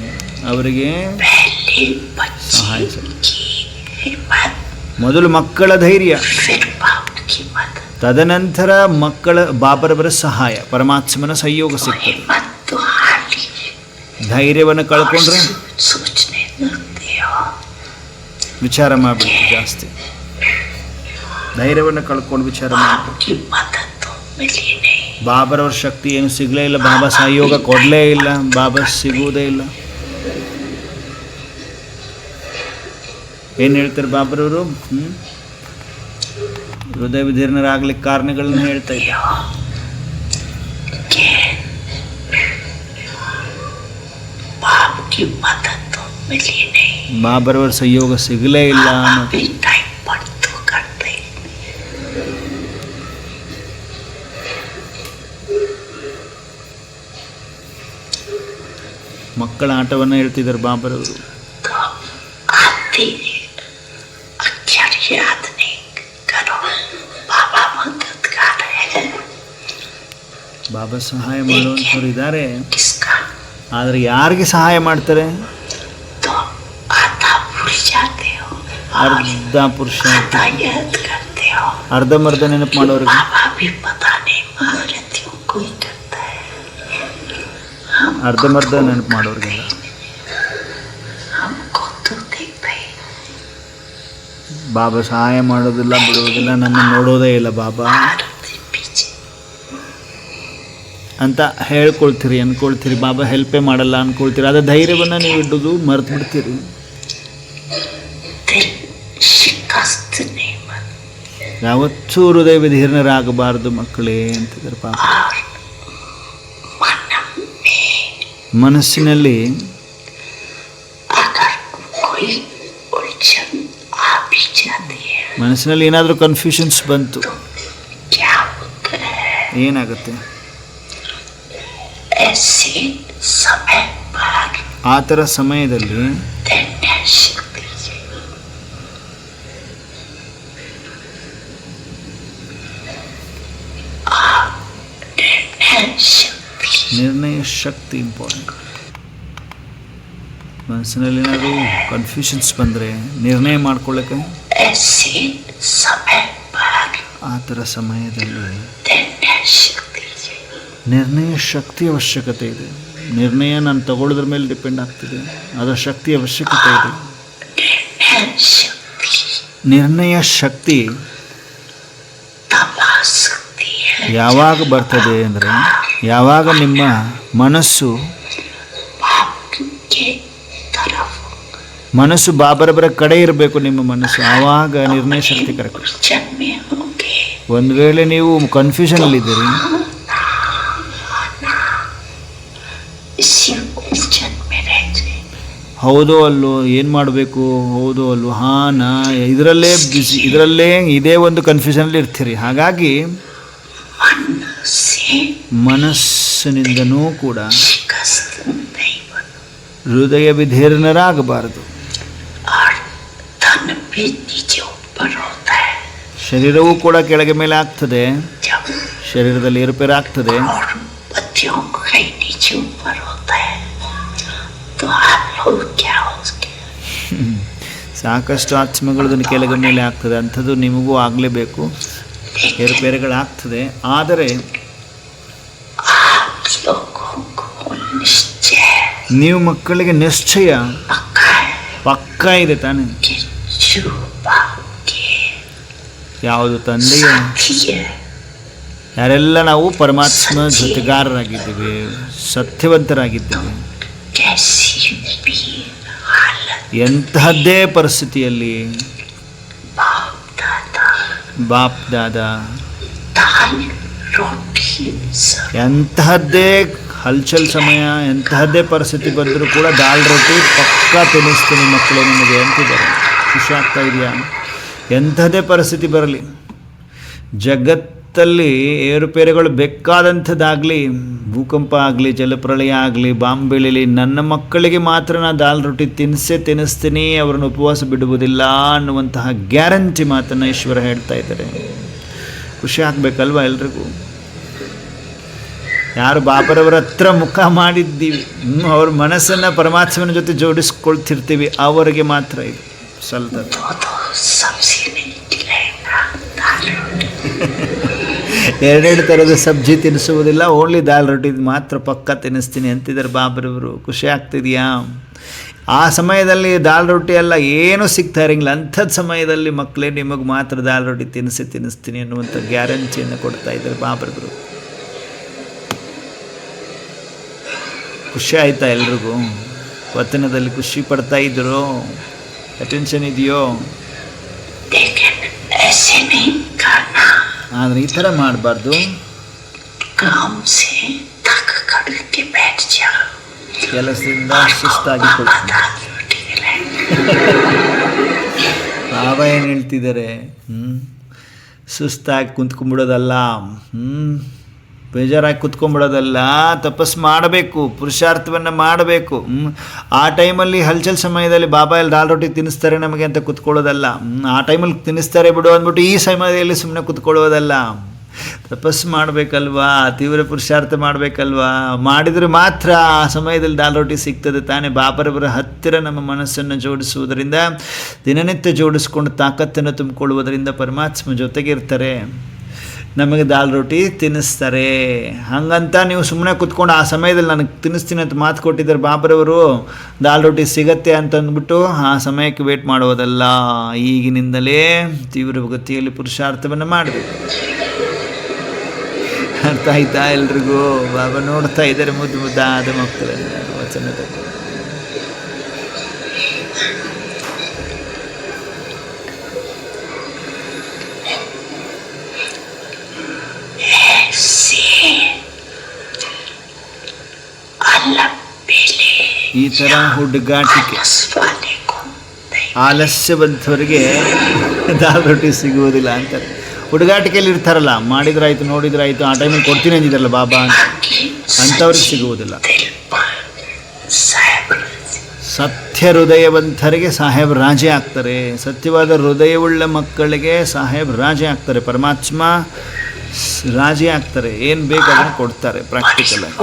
ಅವರಿಗೆ ಸಹಾಯ ಸಿಗ್ತದೆ. ಮೊದಲು ಮಕ್ಕಳ ಧೈರ್ಯ, ತದನಂತರ ಮಕ್ಕಳ ಬಾಬರವರ ಸಹಾಯ, ಪರಮಾತ್ಮನ ಸಹಯೋಗ ಸಿಗ್ತದೆ. ಧೈರ್ಯವನ್ನು ಕಳ್ಕೊಂಡ್ರೆ ವಿಚಾರ ಮಾಡಿಬಿಡ್ತು ಜಾಸ್ತಿ. ಧೈರ್ಯವನ್ನು ಕಳ್ಕೊಂಡು ವಿಚಾರ ಮಾಡಿಬಿಟ್ಟು ಬಾಬರವ್ರ ಶಕ್ತಿ ಏನು ಸಿಗಲೇ ಇಲ್ಲ, ಬಾಬಾ ಸಹಯೋಗ ಕೊಡಲೇ ಇಲ್ಲ, ಬಾಬಾ ಸಿಗುವುದೇ ಇಲ್ಲ. ಏನು ಹೇಳ್ತಾರೆ ಬಾಬರವರು? ಹೃದಯ ವಿಧೀರ್ಣರಾಗ್ಲಿಕ್ಕೆ ಕಾರಣಗಳನ್ನ ಹೇಳ್ತಾ ಇದ್ದಾರೆ. ಬಾಬರವರ ಸಹಯೋಗ ಸಿಗಲೇ ಇಲ್ಲ ಅನ್ನೋದು. ಮಕ್ಕಳ ಆಟವನ್ನು ಹೇಳ್ತಿದ್ದಾರೆ ಬಾಬರವರು. ಬಾಬಾ ಸಹಾಯ ಮಾಡುವಂಥವ್ರು ಇದ್ದಾರೆ, ಆದರೆ ಯಾರಿಗೆ ಸಹಾಯ ಮಾಡ್ತಾರೆ? ಅರ್ಧ ಪುರುಷ, ಅರ್ಧಂಬರ್ಧ ನೆನಪು ಮಾಡೋರಿಗೆ. ಅರ್ಧಂಬರ್ಧ ನೆನಪು ಮಾಡೋರಿಗೆಲ್ಲ ಬಾಬಾ ಸಹಾಯ ಮಾಡೋದಿಲ್ಲ, ಬಿಡೋದಿಲ್ಲ, ನಮ್ಮನ್ನು ನೋಡೋದೇ ಇಲ್ಲ ಬಾಬಾ ಅಂತ ಹೇಳ್ಕೊಳ್ತೀರಿ, ಅಂದ್ಕೊಳ್ತೀರಿ. ಬಾಬಾ ಹೆಲ್ಪೇ ಮಾಡಲ್ಲ ಅಂದ್ಕೊಳ್ತೀರಿ. ಅದೇ ಧೈರ್ಯವನ್ನು ನೀವು ಇಡೋದು ಮರೆತು ಬಿಡ್ತೀರಿ. ಯಾವತ್ತೂ ಹೃದಯ ವಿಧೀರ್ಣರಾಗಬಾರ್ದು ಮಕ್ಕಳೇ ಅಂತಿದ್ದಾರೆ ಪಾಪ. ಮನಸ್ಸಿನಲ್ಲಿ ಏನಾದರೂ ಕನ್ಫ್ಯೂಷನ್ಸ್ ಬಂತು, ಏನಾಗುತ್ತೆ? ಆ ಥರ ಸಮಯದಲ್ಲಿ ನಿರ್ಣಯ ಶಕ್ತಿ ಇಂಪಾರ್ಟೆಂಟ್. ಮನಸ್ಸಿನಲ್ಲಿ ಏನಾದರೂ ಕನ್ಫ್ಯೂಷನ್ಸ್ ಬಂದರೆ ನಿರ್ಣಯ ಮಾಡ್ಕೊಳ್ಳೋಕ್ಕೆ ಆ ಥರ ಸಮಯದಲ್ಲಿ ನಿರ್ಣಯ ಶಕ್ತಿ ಅವಶ್ಯಕತೆ ಇದೆ. ನಿರ್ಣಯ ನಾನು ತಗೊಳ್ಳೋದ್ರ ಮೇಲೆ ಡಿಪೆಂಡ್ ಆಗ್ತಿದೆ, ಅದರ ಶಕ್ತಿ ಅವಶ್ಯಕತೆ ಇದೆ. ನಿರ್ಣಯ ಶಕ್ತಿ ಯಾವಾಗ ಬರ್ತದೆ ಅಂದರೆ, ಯಾವಾಗ ನಿಮ್ಮ ಮನಸ್ಸು ಬಾಬರಬರ ಕಡೆ ಇರಬೇಕು. ನಿಮ್ಮ ಮನಸ್ಸು ಆವಾಗ ನಿರ್ಣಯ ಶಕ್ತಿ ಕರೆಕ್ಟ್. ಒಂದು ವೇಳೆ ನೀವು ಕನ್ಫ್ಯೂಷನಲ್ಲಿದ್ದೀರಿ, ಹೌದೋ ಅಲ್ಲೋ, ಏನು ಮಾಡಬೇಕು, ಹೌದೋ ಅಲ್ಲೋ, ನಾ ಇದರಲ್ಲೇ ಬಿಸಿ, ಇದೇ ಒಂದು ಕನ್ಫ್ಯೂಷನಲ್ಲಿ ಇರ್ತೀರಿ. ಹಾಗಾಗಿ ಮನಸ್ಸಿನಿಂದನೂ ಕೂಡ ಹೃದಯ ವಿಧೀರ್ಣರಾಗಬಾರದು. ಶರೀರವೂ ಕೂಡ ಕೆಳಗೆ ಮೇಲೆ ಆಗ್ತದೆ, ಶರೀರದಲ್ಲಿ ಏರುಪೇರಾಗ್ತದೆ. ಸಾಕಷ್ಟು ಆತ್ಮಗಳದನ್ನು ಕೆಳಗೆ ಮೇಲೆ ಆಗ್ತದೆ. ಅಂಥದ್ದು ನಿಮಗೂ ಆಗಲೇಬೇಕು, ಏರುಪೇರುಗಳಾಗ್ತದೆ. ಆದರೆ ನೀವು ಮಕ್ಕಳಿಗೆ ನಿಶ್ಚಯ ಪಕ್ಕ ಇದೆ ತಾನೆ, ಯಾವುದು ತಂದೆಯ ಯಾರೆಲ್ಲ ನಾವು ಪರಮಾತ್ಮ ಜೊತೆಗಾರರಾಗಿದ್ದೀವಿ, ಸತ್ಯವಂತರಾಗಿದ್ದೀವಿ. ಎಂತಹದ್ದೇ ಪರಿಸ್ಥಿತಿಯಲ್ಲಿ ಬಾಪ್ ದಾದಾ ಎಂತಹದ್ದೇ ಹಲ್ಚಲ್ ಸಮಯ, ಎಂತಹದ್ದೇ ಪರಿಸ್ಥಿತಿ ಬಂದರೂ ಕೂಡ ದಾಲ್ ರೊಟ್ಟಿ ಪಕ್ಕಾ ತಿನ್ನಿಸ್ತೀನಿ ಮಕ್ಕಳೇ ನಿಮಗೆ ಅಂತಿದ್ದಾರೆ. ಖುಷಿ ಆಗ್ತಾ ಇದೆಯಾ? ಎಂಥದ್ದೇ ಪರಿಸ್ಥಿತಿ ಬರಲಿ, ಜಗತ್ತಲ್ಲಿ ಏರುಪೇರುಗಳು ಬೇಕಾದಂಥದ್ದಾಗಲಿ, ಭೂಕಂಪ ಆಗಲಿ, ಜಲಪ್ರಳಯ ಆಗಲಿ, ಬಾಂಬ್ ಬೀಳಲಿ, ನನ್ನ ಮಕ್ಕಳಿಗೆ ಮಾತ್ರ ನಾನು ದಾಲ್ ರೊಟ್ಟಿ ತಿನ್ನಿಸ್ತೀನಿ, ಅವರನ್ನು ಉಪವಾಸ ಬಿಡುವುದಿಲ್ಲ ಅನ್ನುವಂತಹ ಗ್ಯಾರಂಟಿ ಮಾತನ್ನು ಈಶ್ವರ ಹೇಳ್ತಾ ಇದ್ದಾರೆ. ಖುಷಿ ಆಗಬೇಕಲ್ವ ಎಲ್ರಿಗೂ? ಯಾರು ಬಾಬರವರ ಹತ್ರ ಮುಖ ಮಾಡಿದ್ದೀವಿ, ಅವ್ರ ಮನಸ್ಸನ್ನು ಪರಮಾತ್ಮನ ಜೊತೆ ಜೋಡಿಸ್ಕೊಳ್ತಿರ್ತೀವಿ, ಅವರಿಗೆ ಮಾತ್ರ ಇದು ಸಲ್ತದೆ. ಎರಡೆರಡು ಥರದ ಸಬ್ಜಿ ತಿನ್ನಿಸುವುದಿಲ್ಲ, ಓನ್ಲಿ ದಾಲ್ ರೊಟ್ಟಿ ಮಾತ್ರ ಪಕ್ಕ ತಿನ್ನಿಸ್ತೀನಿ ಅಂತಿದ್ದಾರೆ ಬಾಬರವರು. ಖುಷಿ ಆಗ್ತಿದೆಯಾ? ಆ ಸಮಯದಲ್ಲಿ ದಾಲ್ ರೊಟ್ಟಿ ಎಲ್ಲ ಏನೂ ಸಿಗ್ತಾ ಇರಂಗಿಲ್ಲ, ಅಂಥದ್ದು ಸಮಯದಲ್ಲಿ ಮಕ್ಕಳೇ ನಿಮಗೆ ಮಾತ್ರ ದಾಲ್ ರೊಟ್ಟಿ ತಿನ್ನಿಸ್ತೀನಿ ಅನ್ನುವಂಥ ಗ್ಯಾರಂಟಿಯನ್ನು ಕೊಡ್ತಾ ಇದ್ದಾರೆ ಬಾಬರವರು. ಖುಷಿ ಆಯಿತಾ ಎಲ್ರಿಗೂ? ವತನದಲ್ಲಿ ಖುಷಿ ಪಡ್ತಾ ಇದ್ರು? ಅಟೆನ್ಷನ್ ಇದೆಯೋ? ಆದರೆ ಈ ಥರ ಮಾಡಬಾರ್ದು. ಕೆಲಸದಿಂದ ಸುಸ್ತಾಗಿ ಬಾಬಾ ಏನು ಹೇಳ್ತಿದ್ದಾರೆ? ಸುಸ್ತಾಗಿ ಕುಂತ್ಕೊಂಡ್ಬಿಡೋದಲ್ಲ, ಬೇಜಾರಾಗಿ ಕುತ್ಕೊಂಡ್ಬಿಡೋದಲ್ಲ, ತಪಸ್ಸು ಮಾಡಬೇಕು, ಪುರುಷಾರ್ಥವನ್ನು ಮಾಡಬೇಕು. ಆ ಟೈಮಲ್ಲಿ ಹಲ್ಚಲ್ ಸಮಯದಲ್ಲಿ ಬಾಬಾ ಎಲ್ಲ ದಾಲ್ ರೊಟ್ಟಿ ತಿನ್ನಿಸ್ತಾರೆ ನಮಗೆ ಅಂತ ಕುತ್ಕೊಳ್ಳೋದಲ್ಲ. ಆ ಟೈಮಲ್ಲಿ ತಿನ್ನಿಸ್ತಾರೆ ಬಿಡು ಅಂದ್ಬಿಟ್ಟು ಈ ಸಮಯದಲ್ಲಿ ಸುಮ್ಮನೆ ಕುತ್ಕೊಳ್ಳೋದಲ್ಲ. ತಪಸ್ಸು ಮಾಡಬೇಕಲ್ವಾ, ತೀವ್ರ ಪುರುಷಾರ್ಥ ಮಾಡಬೇಕಲ್ವಾ? ಮಾಡಿದರೆ ಮಾತ್ರ ಆ ಸಮಯದಲ್ಲಿ ದಾಲ್ ರೊಟ್ಟಿ ಸಿಗ್ತದೆ ತಾನೇ. ಬಾಬರವರ ಹತ್ತಿರ ನಮ್ಮ ಮನಸ್ಸನ್ನು ಜೋಡಿಸುವುದರಿಂದ, ದಿನನಿತ್ಯ ಜೋಡಿಸ್ಕೊಂಡು ತಾಕತ್ತನ್ನು ತುಂಬಿಕೊಳ್ಳುವುದರಿಂದ ಪರಮಾತ್ಮ ಜೊತೆಗೆ ಇರ್ತಾರೆ, ನಮಗೆ ದಾಲ್ ರೊಟ್ಟಿ ತಿನ್ನಿಸ್ತಾರೆ. ಹಾಗಂತ ನೀವು ಸುಮ್ಮನೆ ಕುತ್ಕೊಂಡು ಆ ಸಮಯದಲ್ಲಿ ನನಗೆ ತಿನ್ನಿಸ್ತೀನಿ ಅಂತ ಮಾತು ಕೊಟ್ಟಿದ್ದಾರೆ ಬಾಬರವರು, ದಾಲ್ ರೊಟ್ಟಿ ಸಿಗತ್ತೆ ಅಂತಂದ್ಬಿಟ್ಟು ಆ ಸಮಯಕ್ಕೆ ವೇಟ್ ಮಾಡೋದಲ್ಲ. ಈಗಿನಿಂದಲೇ ತೀವ್ರ ಗತಿಯಲ್ಲಿ ಪುರುಷಾರ್ಥವನ್ನು ಮಾಡಬೇಕು. ಅರ್ಥ ಆಯ್ತಾ ಎಲ್ರಿಗೂ? ಬಾಬಾ ನೋಡ್ತಾ ಇದ್ದಾರೆ ಮುದ್ದಾದ ಮಕ್ಕಳನ್ನ ವಚನದಲ್ಲಿ. ಈ ಥರ ಹುಡುಗಾಟಿಕೆ ಆಲಸ್ಯವಂತವರಿಗೆ ದಾಲ್ ರೊಟ್ಟಿ ಸಿಗುವುದಿಲ್ಲ ಅಂತಾರೆ. ಹುಡುಗಾಟಿಕೆಯಲ್ಲಿ ಇರ್ತಾರಲ್ಲ, ಮಾಡಿದ್ರಾಯ್ತು ನೋಡಿದ್ರಾಯ್ತು, ಆ ಟೈಮಲ್ಲಿ ಕೊಡ್ತೀನಿ ಅಂದಿದ್ದಾರಲ್ಲ ಬಾಬಾ ಅಂತ, ಅಂಥವ್ರಿಗೆ ಸಿಗುವುದಿಲ್ಲ. ಸತ್ಯ ಹೃದಯವಂತರಿಗೆ ಸಾಹೇಬ್ ರಾಜೇ ಆಗ್ತಾರೆ. ಸತ್ಯವಾದ ಹೃದಯವುಳ್ಳ ಮಕ್ಕಳಿಗೆ ಸಾಹೇಬ್ ರಾಜೇ ಆಗ್ತಾರೆ. ಪರಮಾತ್ಮ ರಾಜೇ ಆಗ್ತಾರೆ. ಏನು ಬೇಕು ಅದನ್ನು ಕೊಡ್ತಾರೆ. ಪ್ರಾಕ್ಟಿಕಲ್ ಆಗಿ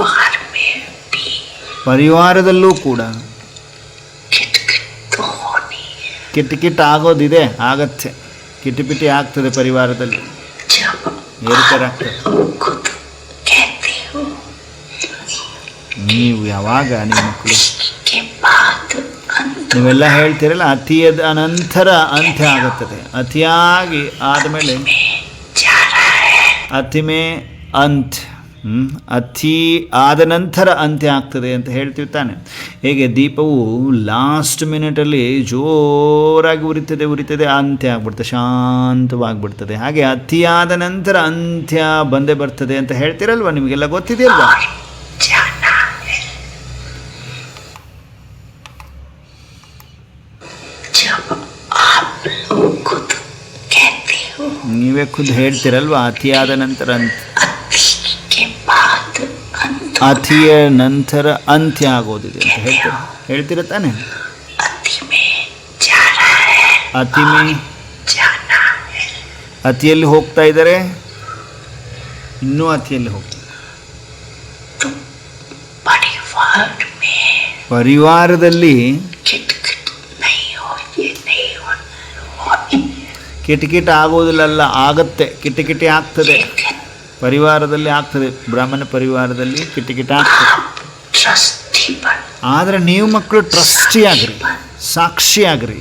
ಪರಿವಾರದಲ್ಲೂ ಕೂಡ ಕಿಟಕಿಟ ಆಗೋದಿದೆ, ಆಗತ್ತೆ, ಕಿಟಿಪಿಟಿ ಆಗ್ತದೆ ಪರಿವಾರದಲ್ಲಿ, ಏರುಪೇರಾಗ್ತದೆ. ನೀವು ಯಾವಾಗ ನಿಮ್ಮ ಮಕ್ಕಳು ನೀವೆಲ್ಲ ಹೇಳ್ತೀರಲ್ಲ, ಅತಿಯಾದ ಅನಂತರ ಅಂತ್ಯ ಆಗುತ್ತದೆ. ಅತಿಯಾಗಿ ಆದಮೇಲೆ ಅತಿಮೇ ಅಂತ್ಯ, ಅತಿ ಆದ ನಂತರ ಅಂತ್ಯ ಆಗ್ತದೆ ಅಂತ ಹೇಳ್ತೀವಿ ತಾನೆ. ಹೇಗೆ ದೀಪವು ಲಾಸ್ಟ್ ಮಿನಿಟಲ್ಲಿ ಜೋರಾಗಿ ಉರಿತದೆ, ಅಂತ್ಯ ಆಗ್ಬಿಡ್ತದೆ, ಶಾಂತವಾಗಿಬಿಡ್ತದೆ. ಹಾಗೆ ಅತಿಯಾದ ನಂತರ ಅಂತ್ಯ ಬಂದೇ ಬರ್ತದೆ ಅಂತ ಹೇಳ್ತೀರಲ್ವ, ನಿಮಗೆಲ್ಲ ಗೊತ್ತಿದೆಯಲ್ವಾ? ನೀವೇ ಖುದ್ದು ಹೇಳ್ತೀರಲ್ವಾ, ಅತಿಯಾದ ನಂತರ ಅತಿಯ ನಂತರ ಅಂತ್ಯ ಆಗೋದಿದೆ ಅಂತ ಹೇಳ್ತೀರ ತಾನೆ. ಅತಿಯಲ್ಲಿ ಹೋಗ್ತಾ ಇದ್ದಾರೆ, ಇನ್ನೂ ಅತಿಯಲ್ಲಿ ಹೋಗ್ತಾರೆ. ಪರಿವಾರದಲ್ಲಿ ಕಿಟಕಿಟ ಆಗೋದಿಲ್ಲ, ಆಗತ್ತೆ, ಕಿಟಕಿಟಿ ಆಗ್ತದೆ. ಪರಿವಾರದಲ್ಲಿ ಆಗ್ತದೆ, ಬ್ರಾಹ್ಮಣ ಪರಿವಾರದಲ್ಲಿ ಕಿಟಕಿಟ ಆಗ್ತದೆ. ಆದರೆ ನೀವು ಮಕ್ಕಳು ಟ್ರಸ್ಟಿ ಆಗ್ರಿ, ಸಾಕ್ಷಿ ಆಗ್ರಿ.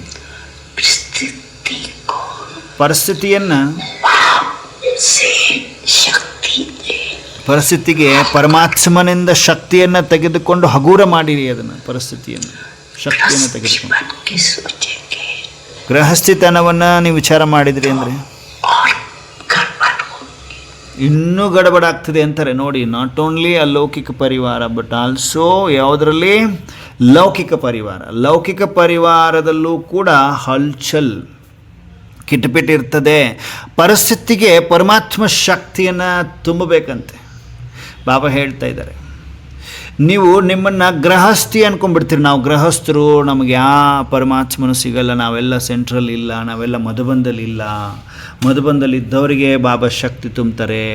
ಪರಿಸ್ಥಿತಿಗೆ ಪರಮಾತ್ಮನಿಂದ ಶಕ್ತಿಯನ್ನು ತೆಗೆದುಕೊಂಡು ಹಗುರ ಮಾಡಿರಿ ಅದನ್ನು, ಪರಿಸ್ಥಿತಿಯನ್ನು ಶಕ್ತಿಯನ್ನು ತೆಗೆದುಕೊಂಡು. जीवन की सोचेंगे ಗೃಹಸ್ಥಿತನವನ್ನು ನೀವು ವಿಚಾರ ಮಾಡಿದ್ರಿ ಅಂದರೆ और गड़बड़ होगी. ಇನ್ನೂ ಗಡಬಡಾಗ್ತದೆ ಅಂತಾರೆ ನೋಡಿ. ನಾಟ್ ಓನ್ಲಿ ಅಲೌಕಿಕ ಪರಿವಾರ ಬಟ್ ಆಲ್ಸೋ ಯಾವುದರಲ್ಲಿ ಲೌಕಿಕ ಪರಿವಾರ. ಲೌಕಿಕ ಪರಿವಾರದಲ್ಲೂ ಕೂಡ ಹಲ್ಚಲ್ ಕಿಟಪಿಟ್ ಇರ್ತದೆ. ಪರಿಸ್ಥಿತಿಗೆ ಪರಮಾತ್ಮ ಶಕ್ತಿಯನ್ನು ತುಂಬಬೇಕಂತೆ. ಬಾಬಾ ಹೇಳ್ತಾ ಇದ್ದಾರೆ, ನೀವು ನಿಮ್ಮನ್ನು ಗೃಹಸ್ಥಿ ಅಂದ್ಕೊಂಡ್ಬಿಡ್ತೀರಿ. ನಾವು ಗೃಹಸ್ಥರು, ನಮಗೆ ಯಾವ ಪರಮಾತ್ಮನು ಸಿಗಲ್ಲ, ನಾವೆಲ್ಲ ಸೆಂಟ್ರಲ್ ಇಲ್ಲ, ನಾವೆಲ್ಲ ಮಧುಬಂಧಲಿಲ್ಲ. ಮಧುಬಂಧಲಿದ್ದವರಿಗೆ ಬಾಬಾ ಶಕ್ತಿ ತುಂಬ್ತಾರೆ,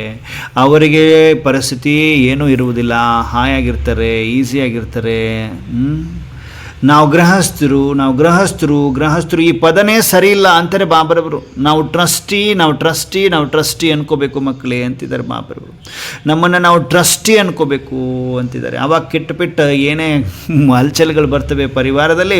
ಅವರಿಗೆ ಪರಿಸ್ಥಿತಿ ಏನೂ ಇರುವುದಿಲ್ಲ, ಹಾಯಾಗಿರ್ತಾರೆ, ಈಸಿಯಾಗಿರ್ತಾರೆ. ನಾವು ಗೃಹಸ್ಥರು ಈ ಪದನೇ ಸರಿ ಇಲ್ಲ ಅಂತಾರೆ ಬಾಬರವರು. ನಾವು ಟ್ರಸ್ಟಿ ಅನ್ಕೋಬೇಕು ಮಕ್ಕಳೇ ಅಂತಿದ್ದಾರೆ ಬಾಬರವರು. ನಮ್ಮನ್ನು ನಾವು ಟ್ರಸ್ಟಿ ಅನ್ಕೋಬೇಕು ಅಂತಿದ್ದಾರೆ. ಆವಾಗ ಕೆಟ್ಟಪಿಟ್ಟ ಏನೇ ಹಲ್ಚಲ್ಗಳು ಬರ್ತವೆ ಪರಿವಾರದಲ್ಲಿ.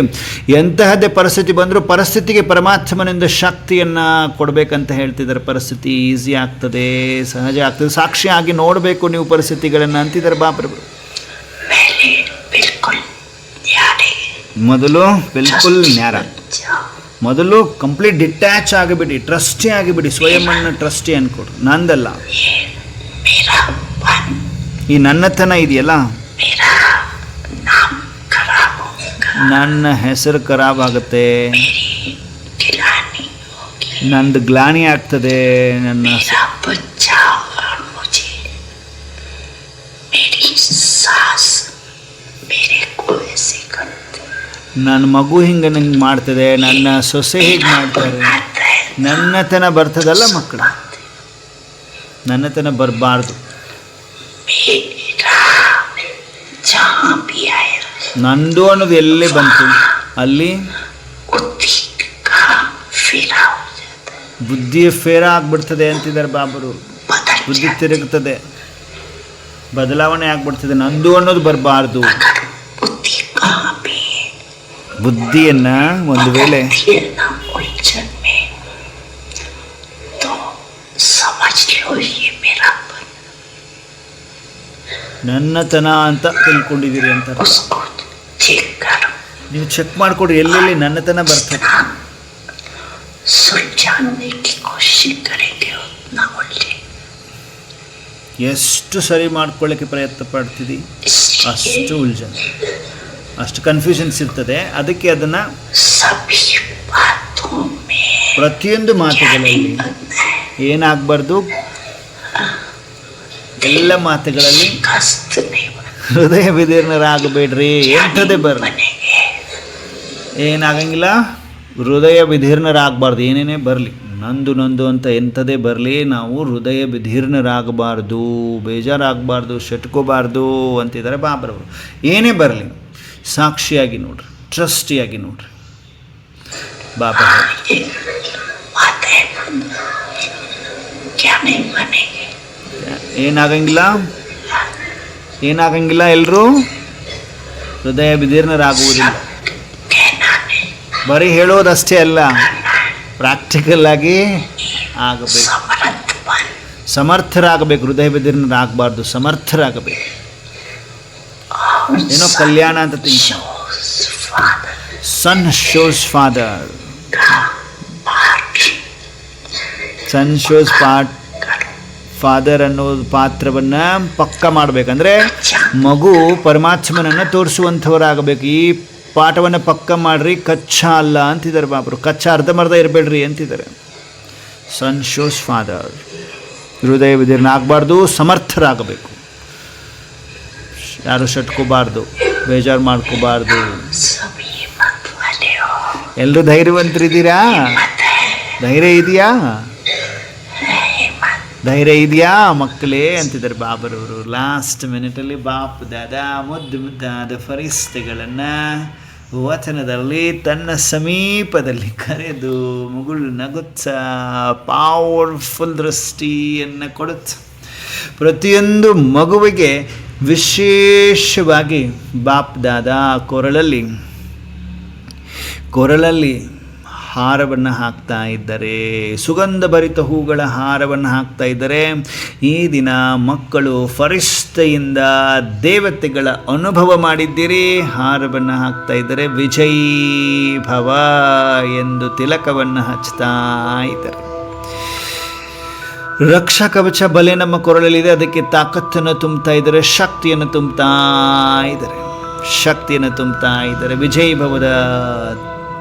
ಎಂತಹದ್ದೇ ಪರಿಸ್ಥಿತಿ ಬಂದರೂ ಪರಿಸ್ಥಿತಿಗೆ ಪರಮಾತ್ಮನಿಂದ ಶಕ್ತಿಯನ್ನು ಕೊಡಬೇಕಂತ ಹೇಳ್ತಿದ್ದಾರೆ. ಪರಿಸ್ಥಿತಿ ಈಸಿ ಆಗ್ತದೆ, ಸಹಜ ಆಗ್ತದೆ. ಸಾಕ್ಷಿಯಾಗಿ ನೋಡಬೇಕು ನೀವು ಪರಿಸ್ಥಿತಿಗಳನ್ನು ಅಂತಿದ್ದಾರೆ ಬಾಬರವರು. ಮೊದಲು ಬಿಲ್ಕುಲ್ ನ್ಯಾರ, ಮೊದಲು ಕಂಪ್ಲೀಟ್ ಡಿಟ್ಯಾಚ್ ಆಗಿಬಿಡಿ, ಟ್ರಸ್ಟಿ ಆಗಿಬಿಡಿ. ಸ್ವಯಂನ ಟ್ರಸ್ಟಿ ಅನ್ಕೊಡು. ನಂದಲ್ಲ, ಈ ನನ್ನತನ ಇದೆಯಲ್ಲ, ನನ್ನ ಹೆಸರು ಖರಾಬ್ ಆಗುತ್ತೆ, ನಂದು ಗ್ಲಾನಿ ಆಗ್ತದೆ. ನನ್ನ ಮಗು ಹಿಂಗೆ ನಂಗೆ ಮಾಡ್ತದೆ, ನನ್ನ ಸೊಸೆ ಹೀಗೆ ಮಾಡ್ತಾರೆ. ನನ್ನತನ ಬರ್ತದಲ್ಲ ಮಕ್ಕಳು, ನನ್ನತನ ಬರಬಾರ್ದು. ನಂದು ಅನ್ನೋದು ಎಲ್ಲೇ ಬಂತು ಅಲ್ಲಿ ಬುದ್ಧಿಯ ಫೇರ ಆಗ್ಬಿಡ್ತದೆ ಅಂತಿದ್ದಾರೆ ಬಾಬರು. ಬುದ್ಧಿ ತಿರುಗ್ತದೆ, ಬದಲಾವಣೆ ಆಗ್ಬಿಡ್ತದೆ. ನಂದು ಅನ್ನೋದು ಬರಬಾರ್ದು. ಬುದ್ಧಿಯನ್ನು ಒಂದು ವೇಳೆ ನನ್ನತನ ಅಂತ ತಿಳ್ಕೊಂಡಿದ್ದೀರಿ ಅಂತ ನೀವು ಚೆಕ್ ಮಾಡಿಕೊಡ್ರಿ, ಎಲ್ಲೆಲ್ಲಿ ನನ್ನತನ ಬರ್ತದೆ. ಎಷ್ಟು ಸರಿ ಮಾಡ್ಕೊಳ್ಳೋಕ್ಕೆ ಪ್ರಯತ್ನ ಪಡ್ತಿದ್ದಿ ಅಷ್ಟು ಉಲ್ಜನ್, ಅಷ್ಟು ಕನ್ಫ್ಯೂಷನ್ಸ್ ಇರ್ತದೆ. ಅದಕ್ಕೆ ಅದನ್ನು ಪ್ರತಿಯೊಂದು ಮಾತುಗಳಲ್ಲಿ ಏನಾಗಬಾರ್ದು, ಎಲ್ಲ ಮಾತುಗಳಲ್ಲಿ ಹೃದಯ ವಿದೀರ್ಣರಾಗಬೇಡ್ರಿ. ಎಂಥದೇ ಬರಲಿ, ಏನಾಗಂಗಿಲ್ಲ, ಹೃದಯ ವಿದೀರ್ಣರಾಗಬಾರ್ದು. ಏನೇನೇ ಬರಲಿ, ನಂದು ಅಂತ ಎಂಥದೇ ಬರಲಿ, ನಾವು ಹೃದಯ ವಿದೀರ್ಣರಾಗಬಾರ್ದು, ಬೇಜಾರಾಗಬಾರ್ದು, ಶಟ್ಕೋಬಾರ್ದು ಅಂತಿದ್ದಾರೆ ಬಾಬ್ರವರು. ಏನೇ ಬರಲಿ ಸಾಕ್ಷಿಯಾಗಿ ನೋಡ್ರಿ, ಟ್ರಸ್ಟಿಯಾಗಿ ನೋಡ್ರಿ. ಬಾಬಾ ಏನಾಗಂಗಿಲ್ಲ ಎಲ್ಲರೂ ಹೃದಯ ವಿದೀರ್ಣರಾಗುವುದಿಲ್ಲ. ಬರೀ ಹೇಳೋದಷ್ಟೇ ಅಲ್ಲ, ಪ್ರಾಕ್ಟಿಕಲ್ ಆಗಿ ಆಗಬೇಕು. ಸಮರ್ಥರಾಗಬೇಕು, ಹೃದಯ ವಿದೀರ್ಣರಾಗಬಾರ್ದು, ಸಮರ್ಥರಾಗಬೇಕು. ಏನೋ ಕಲ್ಯಾಣ ಅಂತ ತಿಂಕ. ಸನ್ ಶೋಸ್ ಫಾದರ್, ಸನ್ ಶೋಸ್ ಫಾದರ್ ಅನ್ನೋ ಪಾತ್ರವನ್ನು ಪಕ್ಕ ಮಾಡಬೇಕಂದ್ರೆ ಮಗು ಪರಮಾತ್ಮನನ್ನು ತೋರಿಸುವಂಥವರಾಗಬೇಕು. ಈ ಪಾಠವನ್ನು ಪಕ್ಕ ಮಾಡಿರಿ, ಕಚ್ಚಾ ಅಲ್ಲ ಅಂತಿದ್ದಾರೆ ಬಾಬರು. ಕಚ್ಚಾ ಅರ್ಧಮರ್ಧ ಇರಬೇಡ್ರಿ ಅಂತಿದ್ದಾರೆ. ಸನ್ ಶೋಸ್ ಫಾದರ್, ಹೃದಯ ವಿದೀರ್ಣ ಆಗಬಾರ್ದು, ಸಮರ್ಥರಾಗಬೇಕು. ಯಾರು ಶಟ್ಕೋಬಾರ್ದು, ಬೇಜಾರು ಮಾಡ್ಕೋಬಾರ್ದು. ಎಲ್ಲರೂ ಧೈರ್ಯವಂತರಿದ್ದೀರಾ? ಧೈರ್ಯ ಇದೆಯಾ ಮಕ್ಕಳೇ ಅಂತಿದ್ದಾರೆ ಬಾಬರವರು. ಲಾಸ್ಟ್ ಮಿನಿಟಲ್ಲಿ ಬಾಪ್ ದಾದಾ ಮುದ್ದಾದ ಫರಿಸ್ತೆಗಳನ್ನು ವಚನದಲ್ಲಿ ತನ್ನ ಸಮೀಪದಲ್ಲಿ ಕರೆದು ಮುಗುಳು ನಗುತ್ಸ ಪವರ್ಫುಲ್ ದೃಷ್ಟಿಯನ್ನು ಕೊಡುತ್ತ ಪ್ರತಿಯೊಂದು ಮಗುವಿಗೆ ವಿಶೇಷವಾಗಿ ಬಾಪ್ ದಾದಾ ಕೊರಳಲ್ಲಿ ಹಾರವನ್ನು ಹಾಕ್ತಾ ಇದ್ದಾರೆ, ಸುಗಂಧ ಭರಿತ ಹೂಗಳ ಹಾರವನ್ನು ಹಾಕ್ತಾ ಇದ್ದಾರೆ. ಈ ದಿನ ಮಕ್ಕಳು ನಿಷ್ಠೆಯಿಂದ ದೇವತೆಗಳ ಅನುಭವ ಮಾಡಿದ್ದೀರಿ. ಹಾರವನ್ನು ಹಾಕ್ತಾ ಇದ್ದಾರೆ. ವಿಜಯೀ ಭವ ಎಂದು ತಿಲಕವನ್ನು ಹಚ್ತಾ ಇದ್ದಾರೆ. ರಕ್ಷಾ ಕವಚ ಬಲೆ ನಮ್ಮ ಕೊರಳಲ್ಲಿದೆ, ಅದಕ್ಕೆ ತಾಕತ್ತನ್ನು ತುಂಬ್ತಾ ಇದ್ದಾರೆ, ಶಕ್ತಿಯನ್ನು ತುಂಬ್ತಾ ಇದ್ದಾರೆ, ಶಕ್ತಿಯನ್ನು ತುಂಬ್ತಾ ಇದ್ದಾರೆ. ವಿಜಯೀ ಭವದ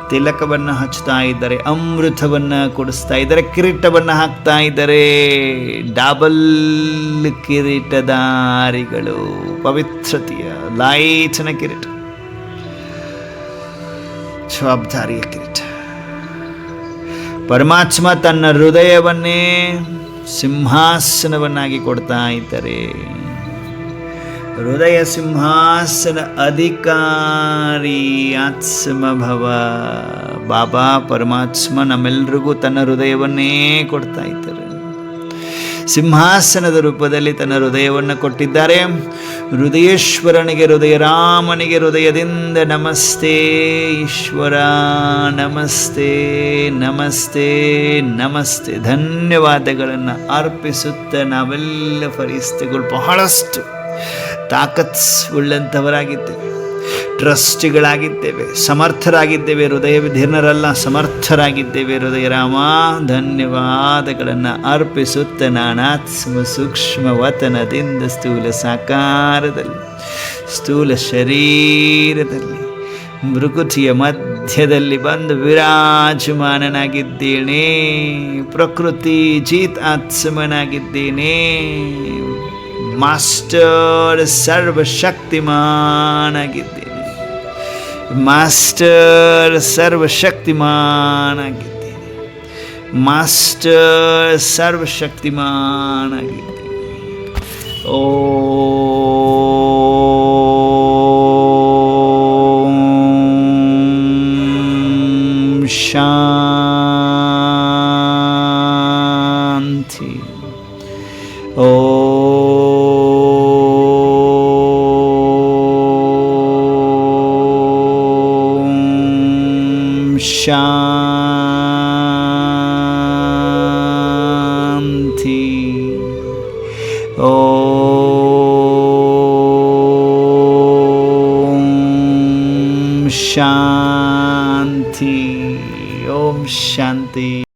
ತಿಲಕವನ್ನು ಹಚ್ತಾ ಇದ್ದಾರೆ, ಅಮೃತವನ್ನು ಕೊಡಿಸ್ತಾ ಇದ್ದಾರೆ, ಕಿರೀಟವನ್ನು ಹಾಕ್ತಾ ಇದ್ದಾರೆ. ಡಬಲ್ ಕಿರೀಟಧಾರಿಗಳು, ಪವಿತ್ರತೆಯ ಲಾಯ್ಚನ ಕಿರೀಟ, ಜವಾಬ್ದಾರಿಯ ಕಿರೀಟ. ಪರಮಾತ್ಮ ತನ್ನ ಹೃದಯವನ್ನೇ ಸಿಂಹಾಸನವನ್ನಾಗಿ ಕೊಡ್ತಾ ಇದ್ದಾರೆ. ಹೃದಯ ಸಿಂಹಾಸನ ಅಧಿಕಾರಿ ಆತ್ಮಭವ ಬಾಬಾ ಪರಮಾತ್ಮ ನಮ್ಮೆಲ್ರಿಗೂ ತನ್ನ ಹೃದಯವನ್ನೇ ಕೊಡ್ತಾ ಇದ್ದಾರೆ. ಸಿಂಹಾಸನದ ರೂಪದಲ್ಲಿ ತನ್ನ ಹೃದಯವನ್ನು ಕೊಟ್ಟಿದ್ದಾರೆ. ಹೃದಯೇಶ್ವರನಿಗೆ, ಹೃದಯರಾಮನಿಗೆ ಹೃದಯದಿಂದ ನಮಸ್ತೆ ಈಶ್ವರ, ನಮಸ್ತೆ ನಮಸ್ತೆ ನಮಸ್ತೆ ಧನ್ಯವಾದಗಳನ್ನು ಅರ್ಪಿಸುತ್ತ ನಾವೆಲ್ಲ ಫರಿಸ್ತೆಗಳು ಬಹಳಷ್ಟು ತಾಕತ್ ಉಳ್ಳಂಥವರಾಗಿದ್ದೇವೆ, ಟ್ರಸ್ಟಿಗಳಾಗಿದ್ದೇವೆ, ಸಮರ್ಥರಾಗಿದ್ದೇವೆ. ಹೃದಯ ವಿಧೀರ್ಣರಲ್ಲ, ಸಮರ್ಥರಾಗಿದ್ದೇವೆ. ಹೃದಯರಾಮ ಧನ್ಯವಾದಗಳನ್ನು ಅರ್ಪಿಸುತ್ತ ನಾನಾತ್ಮ ಸೂಕ್ಷ್ಮ ವತನದಿಂದ ಸ್ಥೂಲ ಸಾಕಾರದಲ್ಲಿ, ಸ್ಥೂಲ ಶರೀರದಲ್ಲಿ, ಮೃಕುಟಿಯ ಮಧ್ಯದಲ್ಲಿ ಬಂದು ವಿರಾಜಮಾನನಾಗಿದ್ದೇನೆ. ಪ್ರಕೃತಿ ಜೀತ್ ಆತ್ಮನಾಗಿದ್ದೇನೆ. ಮಾಸ್ಟರ್ ಸರ್ವಶಕ್ತಿಮಾನಾಗಿದ್ದೇನೆ. ಮಾಸ್ಟರ್ ಸರ್ವಶಕ್ತಿಮಾನಾಗಿದ್ದೇನೆ. ಮಾಸ್ಟರ್ ಸರ್ವಶಕ್ತಿಮಾನಾಗಿದ್ದೇನೆ. ಓಂ ಶಾಂತಿ. ಶಾಂತಿ. ಓಂ ಶಾಂತಿ. ಓಂ ಶಾಂತಿ.